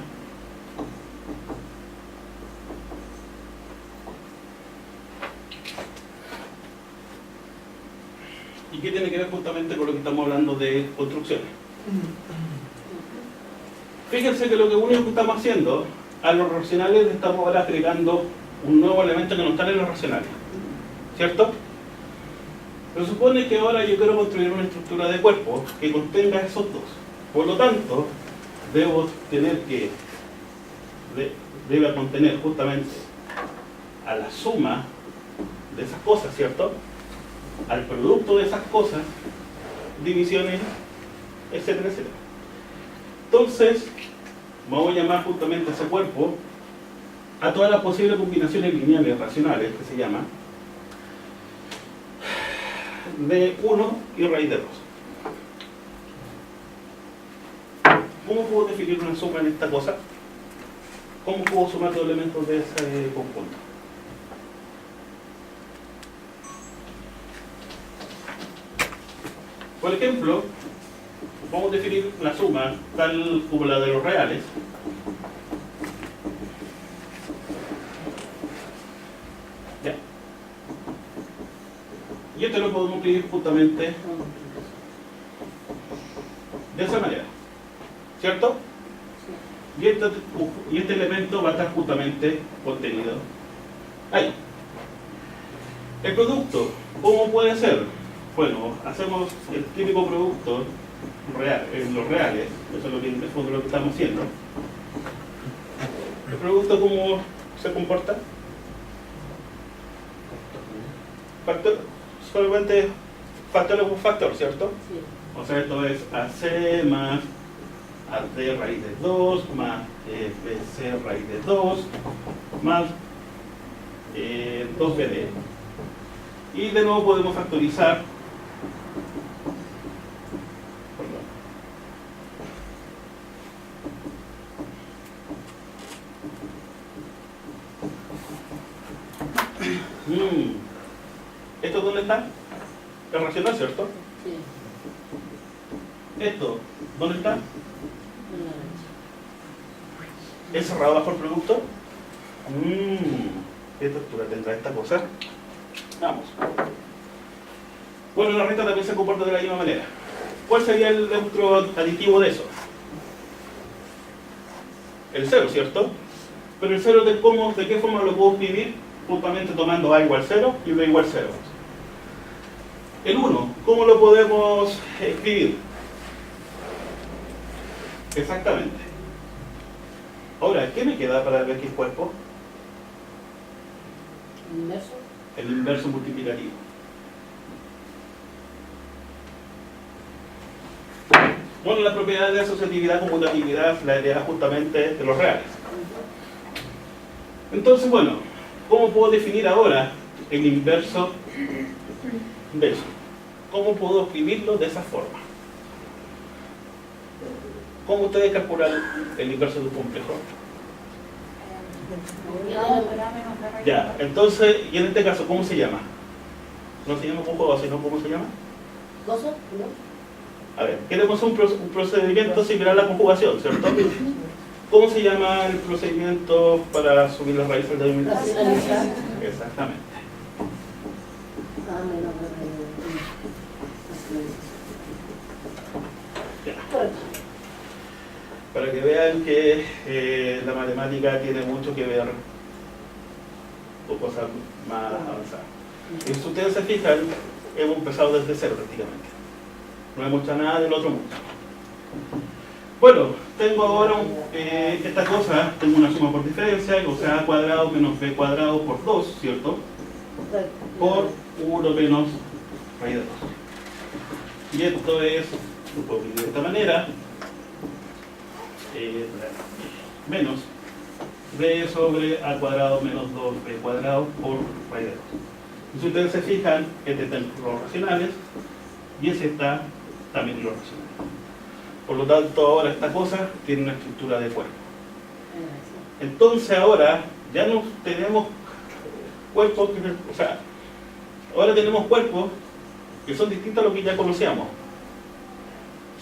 ¿Y qué tiene que ver justamente con lo que estamos hablando de construcciones? Fíjense que lo único que estamos haciendo, a los racionales le estamos ahora agregando un nuevo elemento que no está en los racionales. ¿Cierto? Pero supone que ahora yo quiero construir una estructura de cuerpo que contenga esos dos. Por lo tanto, debo tener que, debe contener justamente a la suma de esas cosas, ¿cierto? Al producto de esas cosas, divisiones, etcétera, etcétera. Entonces, vamos a llamar justamente a ese cuerpo a todas las posibles combinaciones lineales racionales, que se llama, de 1 y raíz de 2. ¿Cómo puedo definir una suma en esta cosa? ¿Cómo puedo sumar los elementos de ese conjunto? Por ejemplo, vamos a definir la suma tal como la de los reales. ¿Ya? Y esto lo podemos escribir justamente de esa manera, ¿cierto? Y este elemento va a estar justamente contenido ahí. El producto, ¿cómo puede ser? Bueno, hacemos el típico producto real, en los reales, eso es lo que en el fondo lo que estamos haciendo. ¿El producto cómo se comporta? Factor, solamente factor es un factor, ¿cierto? Sí. O sea, esto es AC más AD raíz de 2 más BC raíz de 2 más 2BD. Y de nuevo podemos factorizar. ¿Esto dónde está? Es racional, ¿cierto? Sí. ¿Esto dónde está? ¿Es cerrado bajo el producto? ¿Qué estructura tendrá esta cosa? Vamos. Bueno, la recta también se comporta de la misma manera. ¿Cuál sería el neutro aditivo de eso? El 0, ¿cierto? Pero el 0 de qué forma lo puedo escribir? Justamente tomando A igual 0 y B igual 0. El 1, ¿cómo lo podemos escribir? Exactamente. Ahora, ¿qué me queda para el X cuerpo? ¿Inverso? El inverso multiplicativo. Bueno, la propiedad de asociatividad, conmutatividad, la idea justamente de los reales. Entonces, bueno, ¿cómo puedo definir ahora el inverso de eso? ¿cómo puedo escribirlo de esa forma? ¿Cómo ustedes calculan el inverso de un complejo? Ya, entonces, y en este caso, ¿cómo se llama? No se llama conjugado, sino ¿cómo se llama? ¿Gozo? ¿No? A ver, queremos un procedimiento similar a la conjugación, ¿cierto? ¿Cómo se llama el procedimiento para subir las raíces de dominación? Racionalizar. Exactamente. Ya. Para que vean que la matemática tiene mucho que ver con cosas más avanzadas. Y si ustedes se fijan, hemos empezado desde cero prácticamente. No hemos hecho nada del otro mundo. Bueno, tengo ahora esta cosa, tengo una suma por diferencia, o sea, a cuadrado menos b cuadrado por 2, ¿cierto? Por 1 menos raíz de 2. Y esto es, lo puedo escribir de esta manera, menos b sobre a cuadrado menos 2b cuadrado por raíz de 2. Y si ustedes se fijan, este está en los racionales y ese está también en los racionales. Por lo tanto, ahora esta cosa tiene una estructura de cuerpo. Entonces ahora ya no tenemos cuerpos, o sea, ahora tenemos cuerpos que son distintos a lo que ya conocíamos.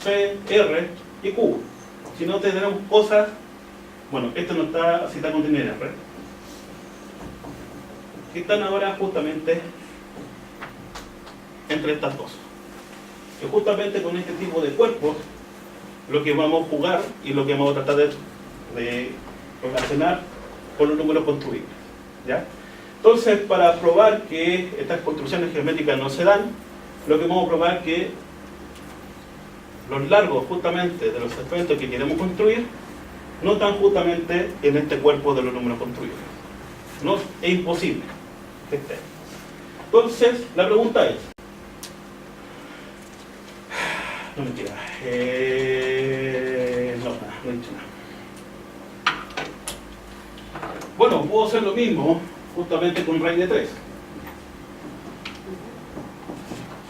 C, R y Q. Si no tenemos cosas, bueno, esto no está, si está contenido en R, que están ahora justamente entre estas dos. Y justamente con este tipo de cuerpos, lo que vamos a jugar y lo que vamos a tratar de relacionar con los números construibles, ¿ya? Entonces, para probar que estas construcciones geométricas no se dan, lo que vamos a probar es que los largos justamente de los segmentos que queremos construir no están justamente en este cuerpo de los números construibles. No, es imposible que esté. Entonces, la pregunta es, no mentira, no he dicho nada. Bueno, puedo hacer lo mismo justamente con raíz de 3.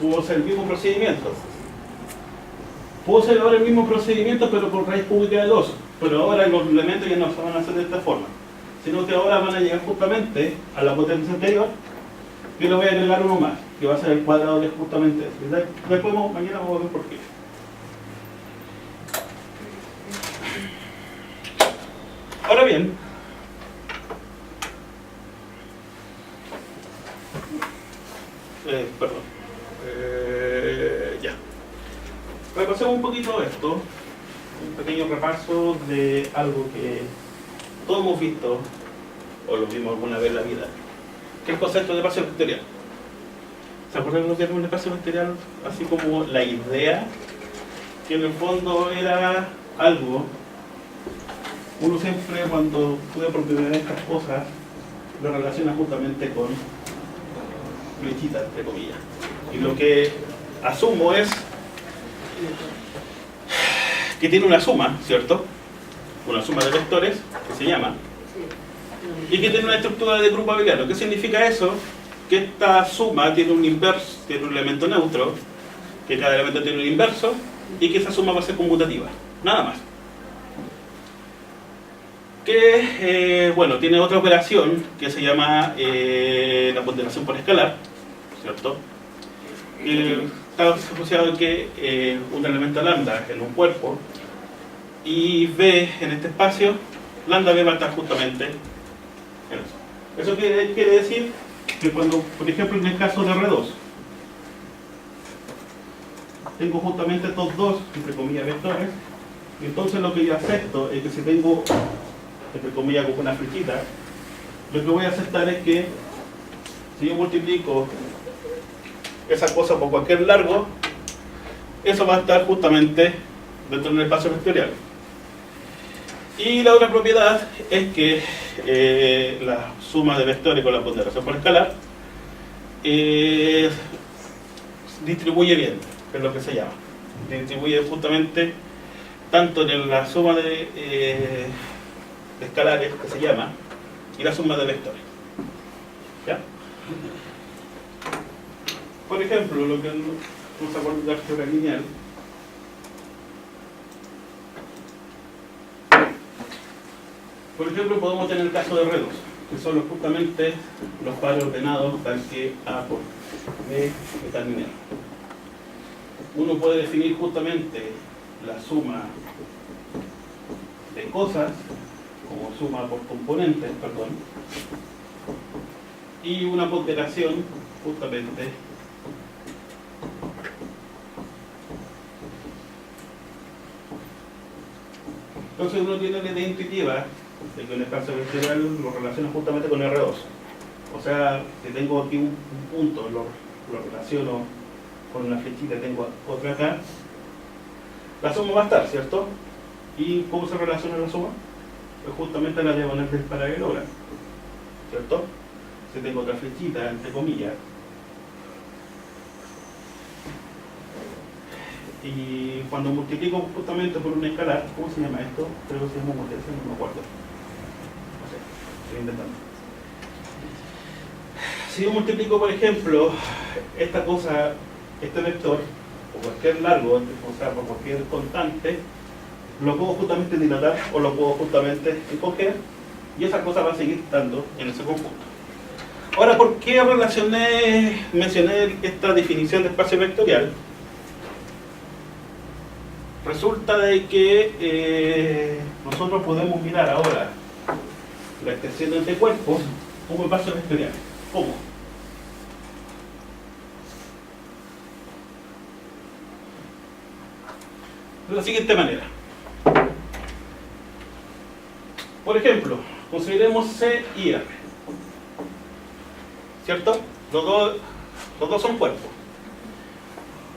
Puedo hacer el mismo procedimiento. Puedo hacer ahora el mismo procedimiento pero con raíz cúbica de 2. Pero ahora los elementos ya no se van a hacer de esta forma, sino que ahora van a llegar justamente a la potencia anterior y le voy a agregar uno más, que va a ser el cuadrado de justamente eso. Después mañana vamos a ver por qué. Ahora bien, ya. Repasemos un poquito esto, un pequeño repaso de algo que todos hemos visto, o lo vimos alguna vez en la vida, que es el concepto de espacio vectorial. ¿Se acuerdan de lo que era un espacio vectorial? Así como la idea, que en el fondo era algo. Uno siempre cuando estudia por primera vez estas cosas lo relaciona justamente con flechitas, entre comillas. Y lo que asumo es que tiene una suma, ¿cierto? Una suma de vectores, que se llama, y que tiene una estructura de grupo abeliano. ¿Qué significa eso? Que esta suma tiene un inverso, tiene un elemento neutro, que cada elemento tiene un inverso, y que esa suma va a ser conmutativa. Nada más. Que, bueno, tiene otra operación que se llama la ponderación por escalar, ¿cierto? Está asociado a que un elemento lambda en un cuerpo y B en este espacio, lambda B va a estar justamente en eso. Eso quiere decir que cuando, por ejemplo, en el caso de R2, tengo justamente estos dos, entre comillas, vectores, y entonces lo que yo acepto es que si tengo, entre comillas, con una flechita, lo que voy a aceptar es que si yo multiplico esa cosa por cualquier largo, eso va a estar justamente dentro del espacio vectorial. Y la otra propiedad es que la suma de vectores con la ponderación por escalar distribuye bien, es lo que se llama. Distribuye justamente tanto en la suma de escalares, que se llama, y la suma de vectores. ¿Ya? Por ejemplo, lo que vamos a poner de álgebra lineal. Por ejemplo, podemos tener el caso de R2, que son justamente los pares ordenados tal que A por B es tan lineal. Uno puede definir justamente la suma de cosas como suma por componentes, perdón, y una ponderación justamente entonces uno tiene la idea intuitiva de que un espacio vectorial lo relaciona justamente con R2. O sea, que tengo aquí un punto, lo relaciono con una flechita, tengo otra acá. La suma va a estar, ¿cierto? ¿Y cómo se relaciona la suma? Pues justamente la diagonal del paralelogramo, ¿cierto? Si tengo otra flechita, entre comillas, y cuando multiplico justamente por una escalar, ¿cómo se llama esto? Creo que se llama multiplicación, no me acuerdo. No sé, estoy intentando. Si yo multiplico, por ejemplo, esta cosa, este vector, o cualquier largo, o sea, por cualquier constante, lo puedo justamente dilatar o lo puedo justamente encoger, y esa cosa va a seguir estando en ese conjunto. Ahora, ¿por qué mencioné esta definición de espacio vectorial? Resulta de que nosotros podemos mirar ahora la extensión entre cuerpos como espacio vectorial. ¿Cómo? De la siguiente manera. Por ejemplo, consideremos C y R. ¿Cierto? Los dos son cuerpos.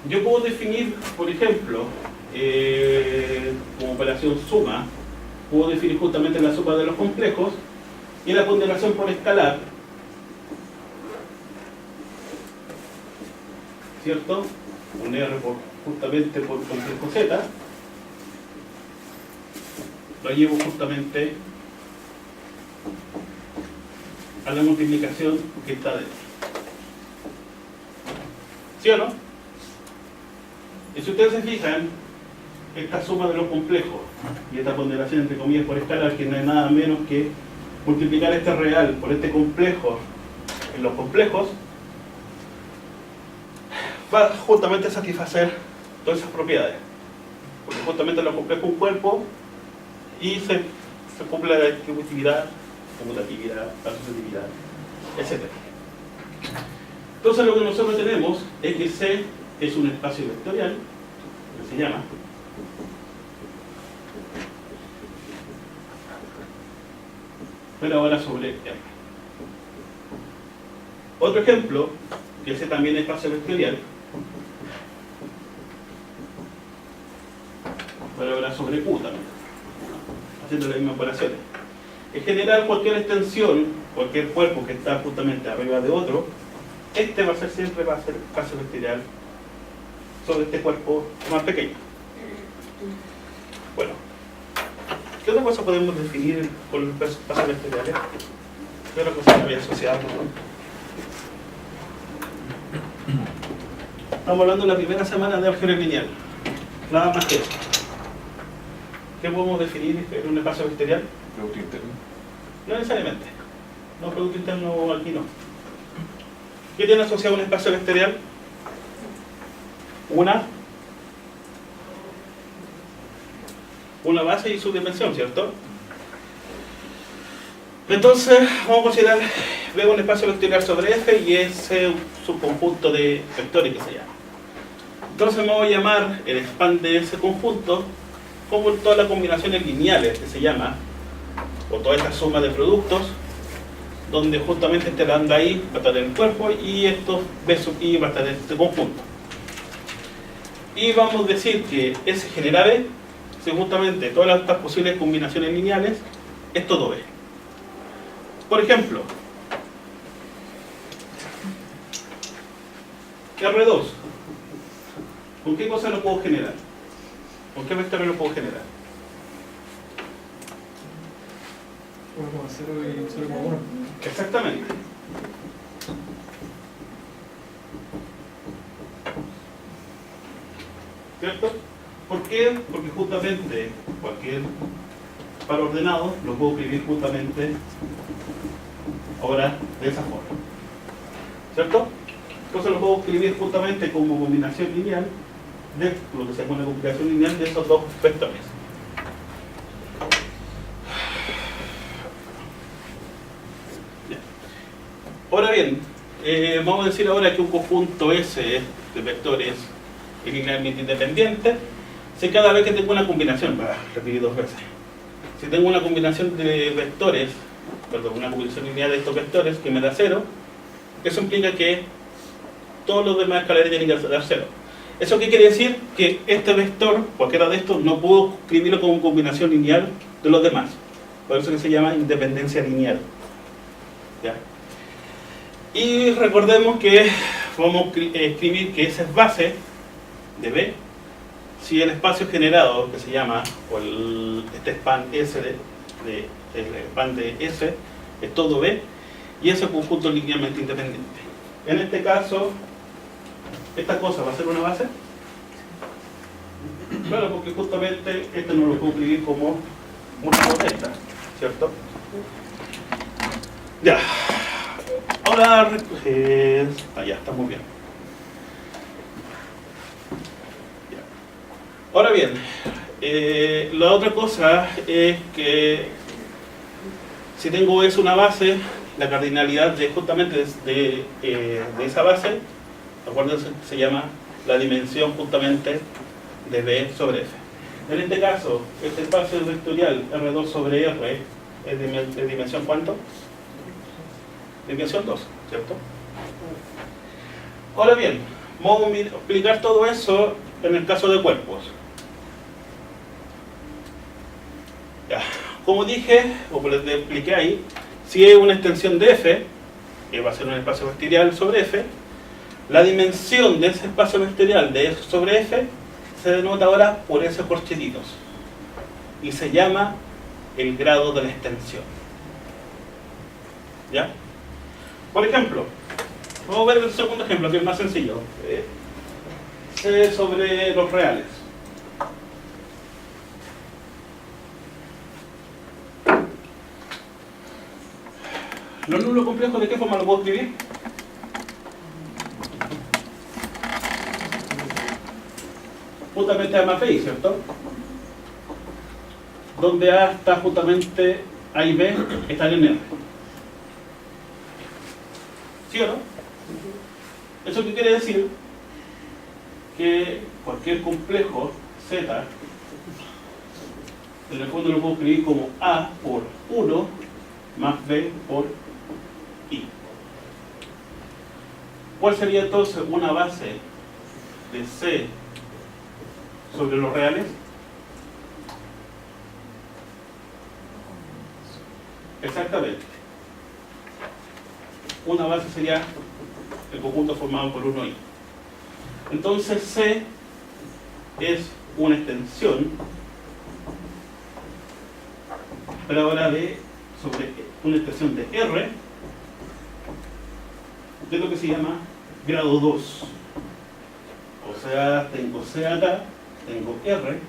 Yo puedo definir, por ejemplo, como operación suma, puedo definir justamente la suma de los complejos y la ponderación por escalar, ¿cierto? Un R justamente por complejo Z, lo llevo justamente a la multiplicación que está dentro. ¿Sí o no? Y si ustedes se fijan, esta suma de los complejos y esta ponderación entre comillas por escalar, que no es nada menos que multiplicar este real por este complejo en los complejos, va justamente a satisfacer todas esas propiedades. Porque justamente los complejos un cuerpo y se cumple la distributividad, conmutatividad, asociatividad, etc. Entonces lo que nosotros tenemos es que C es un espacio vectorial, que se llama, pero ahora sobre R. Otro ejemplo, que C también es espacio vectorial, pero ahora sobre Q también, haciendo las mismas operaciones. En general, cualquier extensión, cualquier cuerpo que está justamente arriba de otro, este siempre va a ser espacio vectorial sobre este cuerpo más pequeño. Bueno, ¿qué otra cosa podemos definir con los espacios vectoriales? ¿Qué otra cosa había asociado? Estamos hablando de la primera semana de álgebra lineal. Nada más que eso. ¿Qué podemos definir en un espacio vectorial? Producto interno. No necesariamente. No, producto interno aquí no. ¿Qué tiene asociado un espacio vectorial? Una base y su dimensión, ¿cierto? Entonces, vamos a considerar, veo un espacio vectorial sobre F y ese subconjunto de vectores que se llama. Entonces me voy a llamar el span de ese conjunto como todas las combinaciones lineales que se llama, o toda esta suma de productos, donde justamente este lambda I va a estar en el cuerpo y esto B sub I va a estar en este conjunto. Y vamos a decir que S genera B, si justamente todas estas posibles combinaciones lineales es todo B. Por ejemplo, R2, ¿con qué cosa lo puedo generar? ¿Con qué vectores lo puedo generar? 1,0 y 0,1. Exactamente. ¿cierto? ¿Por qué? Porque justamente cualquier par ordenado lo puedo escribir justamente ahora de esa forma, ¿cierto? Entonces lo puedo escribir justamente como combinación lineal de lo que se llama una combinación lineal de esos dos vectores. Ya. Ahora bien, vamos a decir ahora que un conjunto S de vectores es linealmente independiente si cada vez que tengo una combinación, repetí dos veces, si tengo una combinación de vectores, perdón, una combinación lineal de estos vectores que me da 0, eso implica que todos los demás escalares tienen que dar 0. ¿Eso qué quiere decir? Que este vector, cualquiera de estos, no puedo escribirlo como combinación lineal de los demás. Por eso que se llama independencia lineal. ¿Ya? Y recordemos que vamos a escribir que S es base de B si el espacio generado, que se llama, o este span S el span de S, es todo B, y ese conjunto linealmente independiente. En este caso, ¿esta cosa va a ser una base? Claro, porque justamente este no lo puedo escribir como una protesta, ¿cierto? Ya. Ahora, ya estamos bien. Ya. Ahora bien, la otra cosa es que si tengo es una base, la cardinalidad justamente de esa base, acuérdense, se llama la dimensión justamente de B sobre F. En este caso, este espacio vectorial R2 sobre R es de dimensión ¿cuánto? Dimensión 2, ¿cierto? Ahora bien, vamos a explicar todo eso en el caso de cuerpos. Ya. Como dije, o les expliqué ahí, si es una extensión de F, que va a ser un espacio vectorial sobre F, la dimensión de ese espacio vectorial de F sobre F se denota ahora por esos corchetitos y se llama el grado de la extensión. ¿Ya? Por ejemplo, vamos a ver el segundo ejemplo, que es más sencillo. C sobre los reales. Los números complejos, ¿de qué forma lo puedo escribir? Justamente A más B, ¿cierto? Donde A está justamente A y B están en R. ¿Sí o no? ¿Eso qué quiere decir? Que cualquier complejo Z, en el fondo lo puedo escribir como A por 1 más B por I. ¿Cuál sería entonces una base de C sobre los reales? Exactamente. Una base sería el conjunto formado por 1i. Entonces C es una extensión, pero ahora sobre una extensión de R, de lo que se llama grado 2. O sea, tengo C acá, tengo R,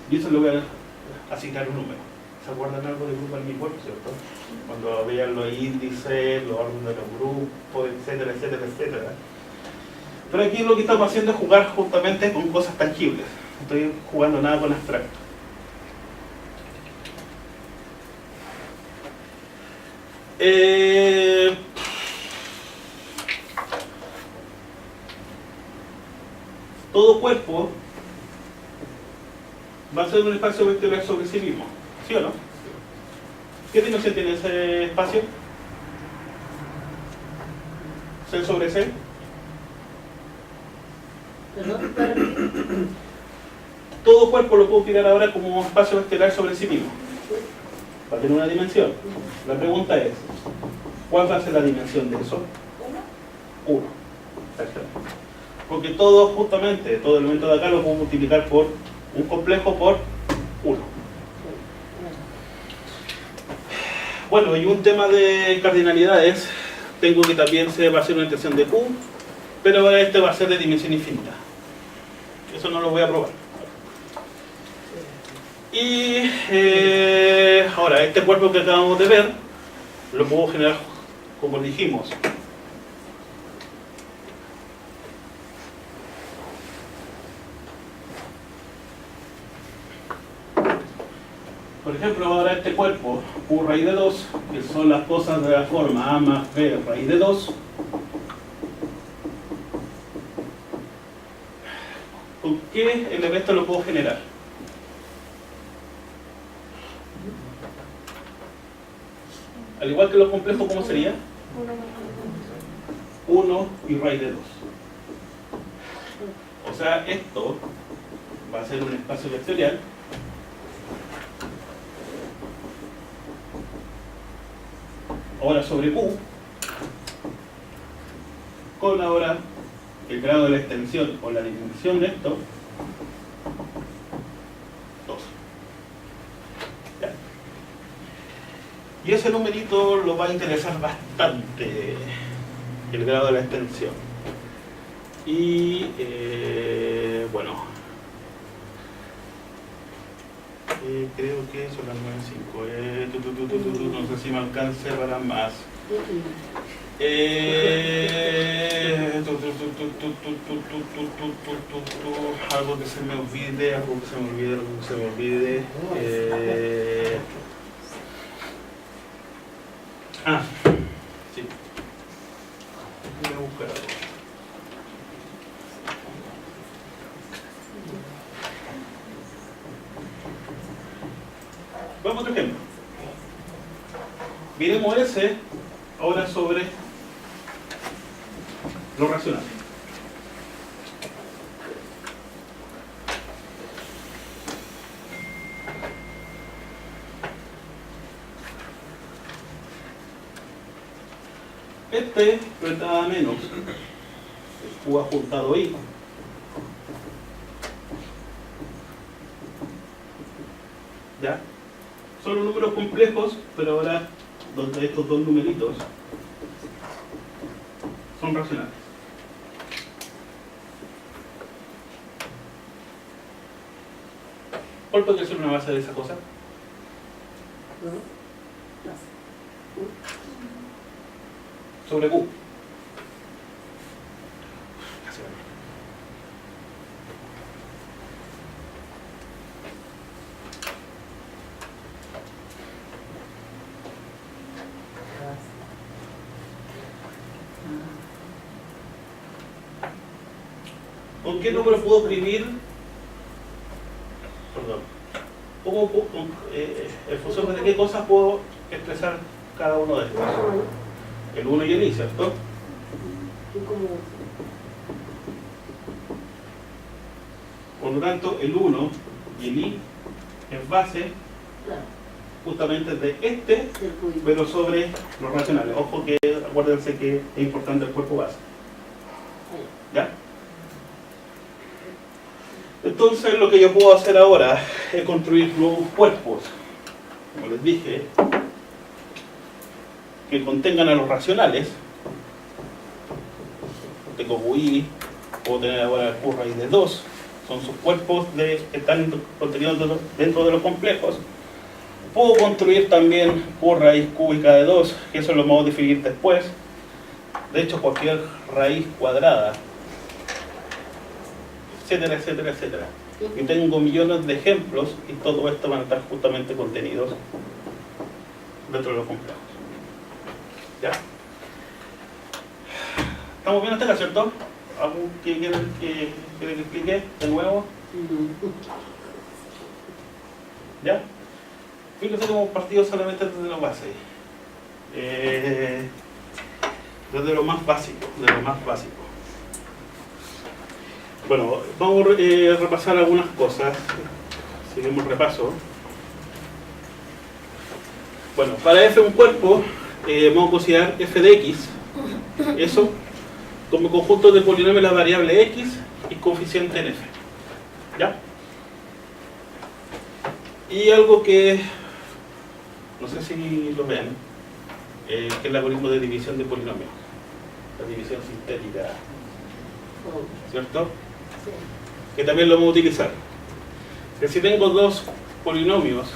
y eso le voy a asignar un número. ¿Se acuerdan algo del grupo en mi cuerpo, cierto? Cuando vean los índices, los órdenes de los grupos, etcétera, etcétera, etcétera. Pero aquí lo que estamos haciendo es jugar justamente con cosas tangibles. No estoy jugando nada con abstracto. Todo cuerpo va a ser un espacio vectorial sobre sí mismo, ¿sí o no? ¿Qué dimensión tiene ese espacio? ¿C sobre C? Todo cuerpo lo puedo tirar ahora como espacio vectorial sobre sí mismo. Va a tener una dimensión. La pregunta es, ¿cuál va a ser la dimensión de eso? 1. Exactamente. Porque todo, justamente, todo elemento de acá lo puedo multiplicar por un complejo por 1. Bueno, y un tema de cardinalidades, tengo que también va a ser una extensión de Q, pero este va a ser de dimensión infinita. Eso no lo voy a probar. Y ahora, este cuerpo que acabamos de ver, lo puedo generar como dijimos. Por ejemplo, ahora este cuerpo, U raíz de 2, que son las cosas de la forma A más B raíz de 2, ¿con qué elemento lo puedo generar? Al igual que los complejos, ¿cómo sería? 1 y raíz de 2. O sea, esto va a ser un espacio vectorial ahora sobre Q con ahora el grado de la extensión o la dimensión de esto 2. ¿Ya? Y ese numerito lo va a interesar bastante, el grado de la extensión. Y bueno, creo que son las 9:05. No sé si me alcance para más. Algo que se me olvide, algo que se me olvide, algo que se me olvide. Sí. Voy a buscar algo. Vamos a otro ejemplo. Miremos ese ahora sobre lo racional. Este no es nada menos el Q juntado I ¿ya? Son los números complejos, pero ahora donde estos dos numeritos son racionales. ¿Cuál podría ser una base de esa cosa? Sobre Q. ¿Con qué número puedo escribir? Perdón. En función de qué cosas puedo expresar cada uno de estos. El 1 y el I, ¿cierto? Por lo tanto, el 1 y el I es base justamente de este, pero sobre los racionales. Ojo que acuérdense que es importante el cuerpo base. ¿Ya? Entonces lo que yo puedo hacer ahora es construir nuevos cuerpos, como les dije, que contengan a los racionales. Tengo QI, puedo tener ahora el Q raíz de 2, son sus cuerpos que están contenidos dentro de los complejos. Puedo construir también Q raíz cúbica de 2, que eso lo vamos a definir después. De hecho, cualquier raíz cuadrada, etcétera, etcétera, etcétera. Y tengo millones de ejemplos y todo esto van a estar justamente contenidos dentro de los complejos. ¿Ya? ¿Estamos bien hasta acá, cierto? ¿Algo que quieren que explique de nuevo? ¿Ya? Fíjense que hemos partido solamente desde lo base. Desde lo más básico, de lo más básico. Bueno, vamos a repasar algunas cosas. Seguimos repaso. Bueno, para f un cuerpo, vamos a considerar f de x, eso, como conjunto de polinomios de la variable x y coeficiente en f. ¿Ya? Y algo que, no sé si lo ven, que es el algoritmo de división de polinomios, la división sintética, ¿cierto? que también lo vamos a utilizar. Que si tengo dos polinomios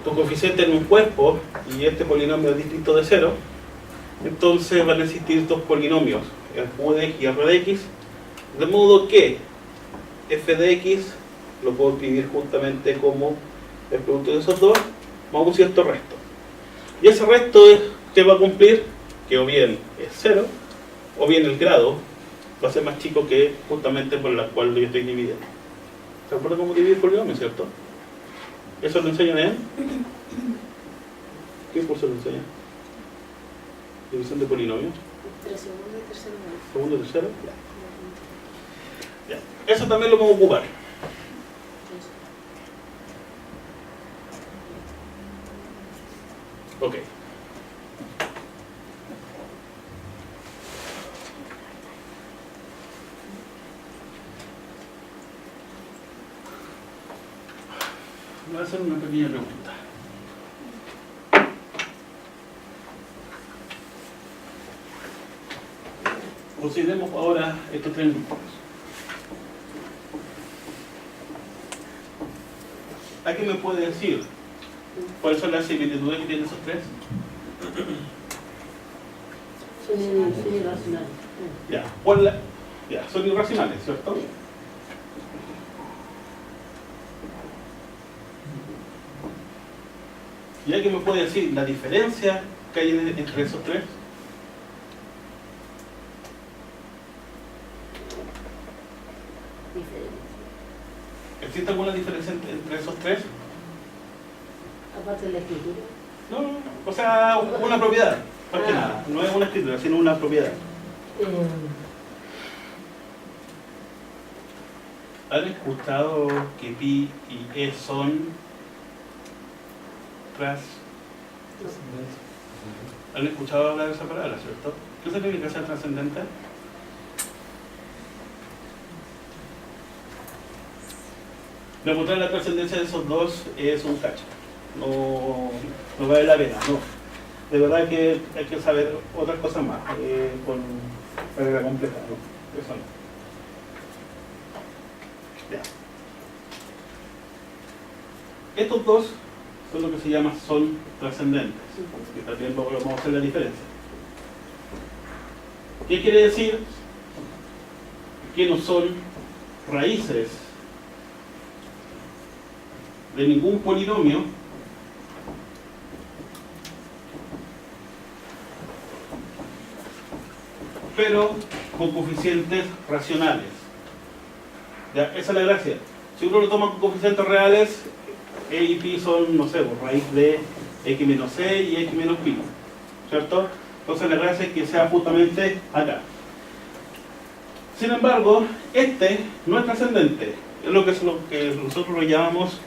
con coeficiente en un cuerpo y este polinomio es distinto de 0, entonces van a existir dos polinomios, el q de x y el r de x, de modo que f de x lo puedo escribir justamente como el producto de esos dos más un cierto resto. Y ese resto es que va a cumplir que o bien es 0 o bien el grado va a ser más chico que justamente por la cual yo estoy dividiendo. ¿Se acuerdan cómo dividir polinomios, cierto? ¿Eso lo enseñan en? ¿Qué curso lo enseñan? División de polinomios. Entre segundo y tercero. Segundo y tercero. Ya. Eso también lo vamos a ocupar. Ok. Voy a hacer una pequeña pregunta. Consideremos ahora estos tres grupos. ¿Alguien me puede decir cuáles son las similitudes que tienen esos tres? Son irracionales. Ya, son irracionales, ¿cierto? ¿Y alguien me puede decir la diferencia que hay entre esos tres? ¿Existe alguna diferencia entre esos tres? Aparte de la escritura. No, o sea, una propiedad, más que nada. No es una escritura, sino una propiedad. ¿Han escuchado que pi y e son ¿Han escuchado hablar de esa palabra, cierto? ¿Qué significa ser trascendente? Demostrar la trascendencia de esos dos es un cacho. No vale la pena, no. De verdad que hay que saber otras cosas más para la completa, ¿no? Eso no. Ya. Estos dos son lo que se llama son trascendentes, que también vamos a hacer la diferencia. ¿Qué quiere decir? Que no son raíces de ningún polinomio pero con coeficientes racionales. ¿Ya? Esa es la gracia. Si uno lo toma con coeficientes reales, e y pi son, no sé, raíz de x menos c y x menos pi, ¿cierto? Entonces la gracia es que sea justamente acá. Sin embargo, este no es trascendente, es lo que nosotros lo llamamos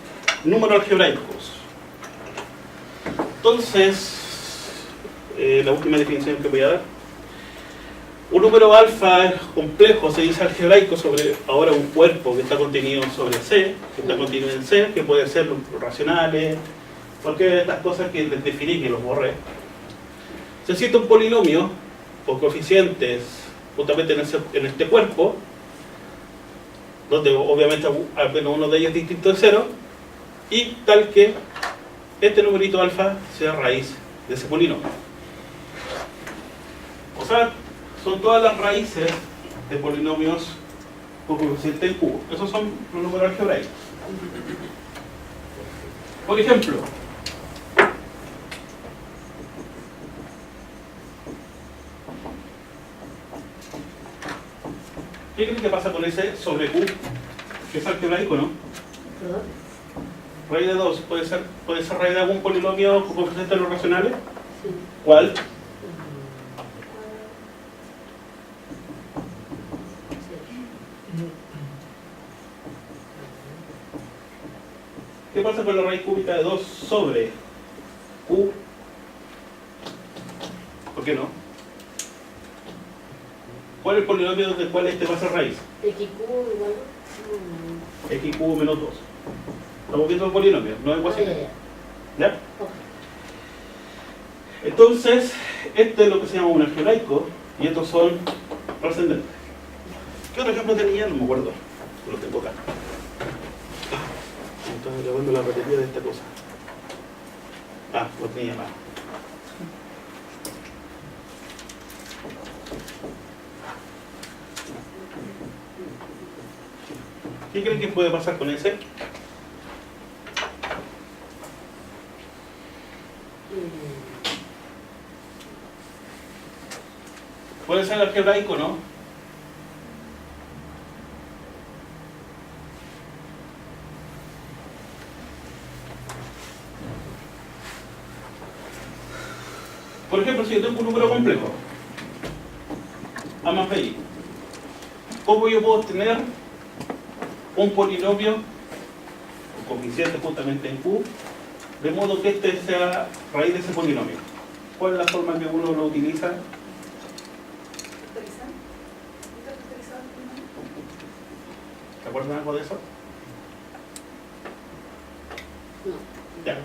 números algebraicos. Entonces, la última definición que voy a dar. Un número alfa complejo se dice algebraico sobre ahora un cuerpo que está contenido sobre C, que está contenido en C, que puede ser los racionales, cualquiera de estas cosas que les definí que los borré. Se cita un polinomio con coeficientes justamente en este cuerpo, donde obviamente apenas uno de ellos es distinto de 0, y tal que este numerito alfa sea raíz de ese polinomio. O sea, son todas las raíces de polinomios con coeficiente en cubo. Esos son los números algebraicos. Por ejemplo, ¿qué creen que pasa con ese sobre Q? Que es algebraico, ¿no? ¿Perdón? Raíz de 2, ¿puede ser raíz de algún polinomio con coeficiente en los racionales? Sí. ¿Cuál? ¿Qué pasa con la raíz cúbica de 2 sobre Q? ¿Por qué no? ¿Cuál es el polinomio del cual este va a ser raíz? XQ igual. XQ menos 2. Estamos viendo el polinomio, no es ecuación. ¿Ya? Ok. Entonces, este es lo que se llama un algebraico y estos son trascendentes. ¿Qué otro ejemplo tenía? No me acuerdo. Lo tengo acá. Estaba grabando la batería de esta cosa. Lo tenía más. ¿Qué creen que puede pasar con ese? Puede ser algebraico, ¿no? Por ejemplo, si yo tengo un número complejo, A más B, ¿cómo yo puedo obtener un polinomio o coeficiente justamente en Q, de modo que este sea raíz de ese polinomio? ¿Cuál es la forma que uno lo utiliza? ¿Se acuerdan algo de eso? Ya.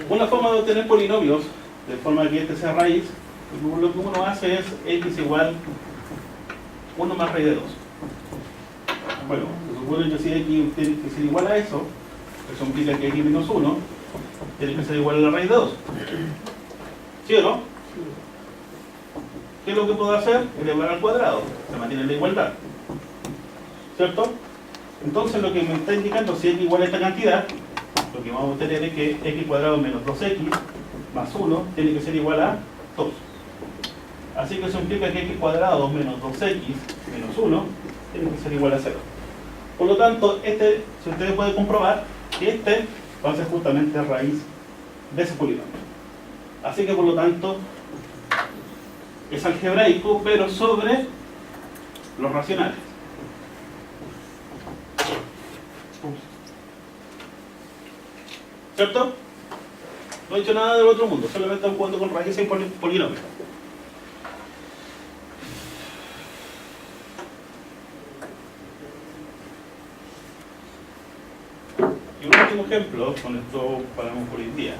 Una forma de obtener polinomios de forma que este sea raíz, lo que uno hace es x igual 1 más raíz de 2. Bueno, se supone que si x tiene que ser igual a eso implica que x menos 1 tiene que ser igual a la raíz de 2. ¿Sí o no? ¿Qué es lo que puedo hacer? Elevar al cuadrado. Se mantiene la igualdad. ¿Cierto? Entonces lo que me está indicando, si x igual a esta cantidad, lo que vamos a obtener es que x cuadrado menos 2x más 1 tiene que ser igual a 2. Así que eso implica que x cuadrado menos 2x menos 1 tiene que ser igual a 0. Por lo tanto, si ustedes pueden comprobar que este va a ser justamente raíz de ese polinomio. Así que por lo tanto es algebraico, pero sobre los racionales. ¿Cierto? No he dicho nada del otro mundo, solamente estamos jugando con raíces y polinomios. Y un último ejemplo, con esto paramos por hoy día.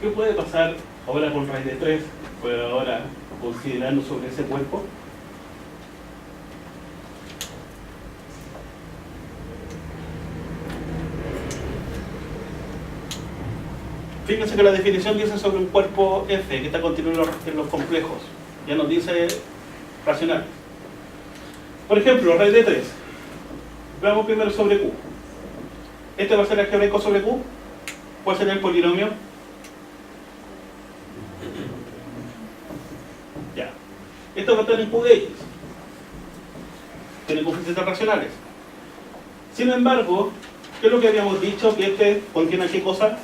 ¿Qué puede pasar ahora con raíz de 3? Pues ahora considerando sobre ese cuerpo. Fíjense que la definición dice sobre un cuerpo F que está continuo en los complejos. Ya nos dice racional. Por ejemplo, raíz de 3. Veamos primero sobre Q. Este va a ser algebraico sobre Q. ¿Cuál sería el polinomio? Ya. Esto va a estar en Q de X. Tiene coeficientes racionales. Sin embargo, ¿qué es lo que habíamos dicho? Que este contiene qué cosa.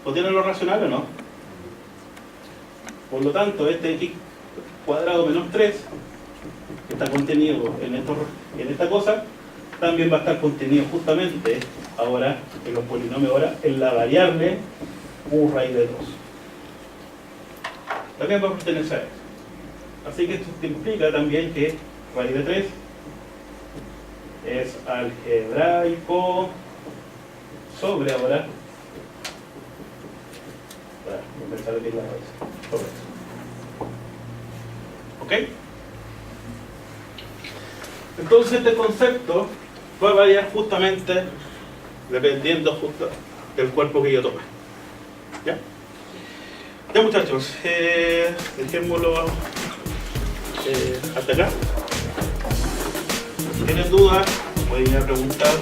¿Contiene lo racional o no? Por lo tanto, este x cuadrado menos 3, que está contenido en esta cosa, también va a estar contenido justamente ahora en los polinomios, ahora en la variable u raíz de 2. También va a pertenecer a eso. Así que esto implica también que raíz de 3 es algebraico sobre ahora. Voy a pensar bien la raíz. Sobre eso. ¿Ok? Entonces este concepto va a variar justamente dependiendo justo del cuerpo que yo tome. ¿Ya? Ya muchachos, dejémoslo hasta acá. Si tienen dudas, pueden ir a preguntar.